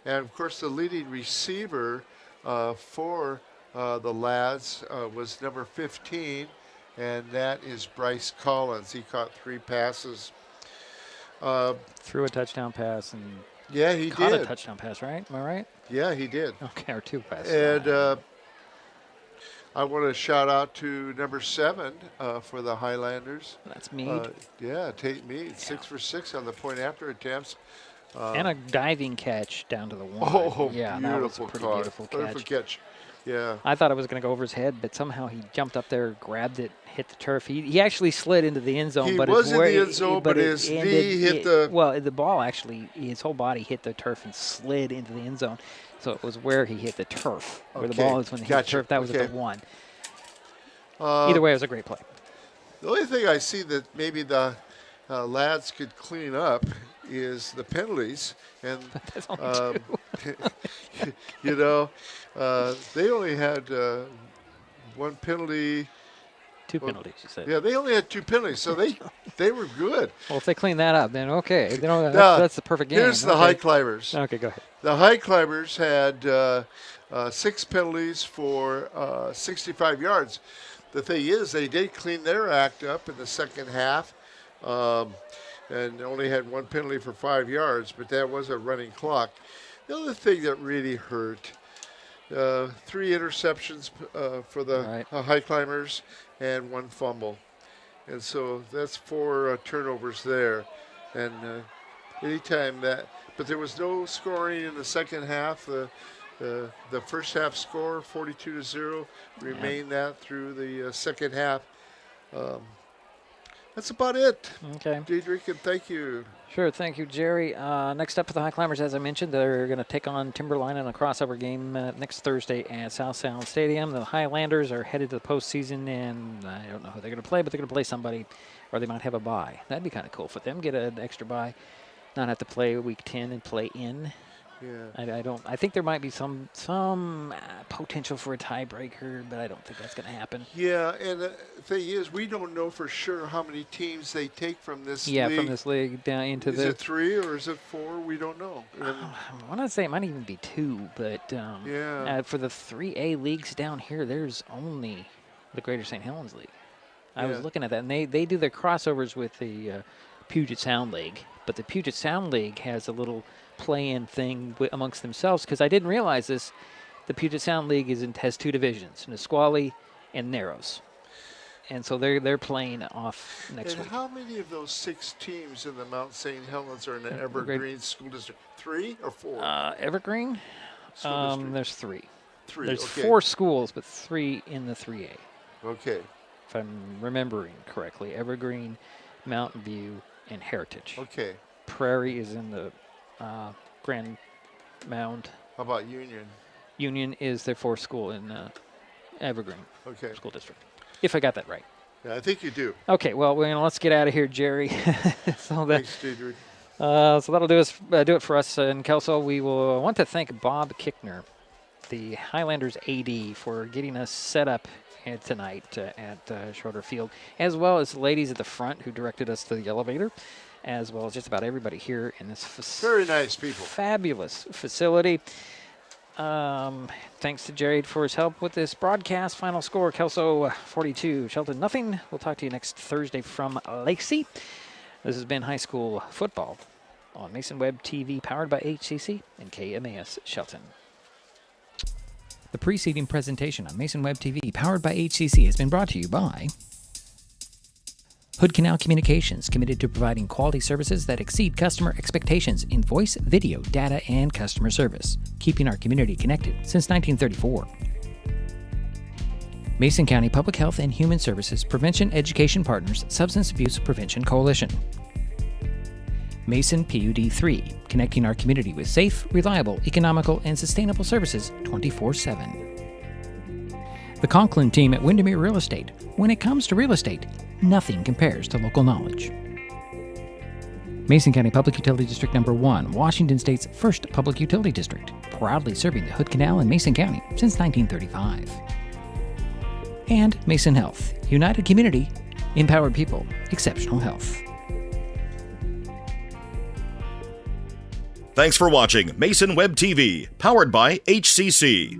and of course the leading receiver for the lads was number 15, and that is Bryce Collins. He caught 3 passes. Threw a touchdown pass and yeah, he caught did. a touchdown pass, right? Am I right? Yeah, he did. Okay, or 2 passes. And I want to shout out to number 7 for the Highlanders. That's Meade. Yeah, Tate Meade, 6 for 6 on the point after attempts. And a diving catch down to the 1. Oh, yeah, beautiful that was a pretty beautiful catch. Yeah. I thought it was going to go over his head, but somehow he jumped up there, grabbed it, hit the turf. He actually slid into the end zone. He but was in the end zone, but his knee hit the... Well, the ball actually, his whole body hit the turf and slid into the end zone. So it was where he hit the turf, where the ball is when he hit the turf. That was at the 1. Either way, it was a great play. The only thing I see that maybe the lads could clean up is the penalties. And, That's only 2. you know, they only had 1 penalty. 2 penalties, you said. Yeah, they only had 2 penalties, so they were good. Well, if they clean that up, then okay. That's the perfect game. Here's the Highclimbers. Okay, go ahead. The Highclimbers had 6 penalties for 65 yards. The thing is, they did clean their act up in the second half and only had 1 penalty for 5 yards, but that was a running clock. The other thing that really hurt, 3 interceptions for the Highclimbers and 1 fumble. And so that's 4 turnovers there. And anytime that, but there was no scoring in the second half. The first half score, 42-0, remained that through the second half. That's about it. Okay. Diedrich, and thank you. Sure, thank you, Jerry. Next up for the Highclimbers, as I mentioned, they're going to take on Timberline in a crossover game next Thursday at South Sound Stadium. The Highlanders are headed to the postseason, and I don't know who they're going to play, but they're going to play somebody, or they might have a bye. That'd be kind of cool for them, get an extra bye, not have to play week 10 and play in. Yeah. I think there might be some potential for a tiebreaker, but I don't think that's going to happen. Yeah, and the thing is, we don't know for sure how many teams they take from this league. Yeah, from this league down into Is it 3 or is it 4? We don't know. I want to say it might even be 2, but for the 3A leagues down here, there's only the Greater St. Helens League. I was looking at that, and they do their crossovers with the Puget Sound League, but the Puget Sound League has a little play-in thing amongst themselves, because I didn't realize this. The Puget Sound League has 2 divisions, Nisqually and Narrows. And so they're playing off next week. And how many of those 6 teams in the Mount St. Helens are in the Evergreen School District? 3 or 4? Evergreen? There's 3. 3, There's okay. 4 schools, but 3 in the 3A. Okay. If I'm remembering correctly. Evergreen, Mountain View, and Heritage. Okay. Prairie is in the Grand Mound. How about Union? Union is their 4th school Evergreen School District, if I got that right. Yeah, I think you do. Okay, well, let's get out of here, Jerry. Thanks, Diedrich. So that'll do it for us in Kelso. We will want to thank Bob Kickner, the Highlanders AD, for getting us set up tonight at Schroeder Field, as well as the ladies at the front who directed us to the elevator, as well as just about everybody here in this very nice people, fabulous facility. Thanks to Jerry for his help with this broadcast. Final score, Kelso 42, Shelton nothing. We'll talk to you next Thursday from Lacey. This has been High School Football on Mason Web TV, powered by HCC and KMAS Shelton. The preceding presentation on Mason Web TV, powered by HCC, has been brought to you by Hood Canal Communications, committed to providing quality services that exceed customer expectations in voice, video, data, and customer service, keeping our community connected since 1934. Mason County Public Health and Human Services Prevention Education Partners Substance Abuse Prevention Coalition. Mason PUD 3, connecting our community with safe, reliable, economical, and sustainable services 24/7. The Conklin team at Windermere Real Estate. When it comes to real estate, nothing compares to local knowledge. Mason County Public Utility District Number 1, Washington State's first public utility district, proudly serving the Hood Canal in Mason County since 1935. And Mason Health, united community, empowered people, exceptional health. Thanks for watching Mason Web TV, powered by HCC.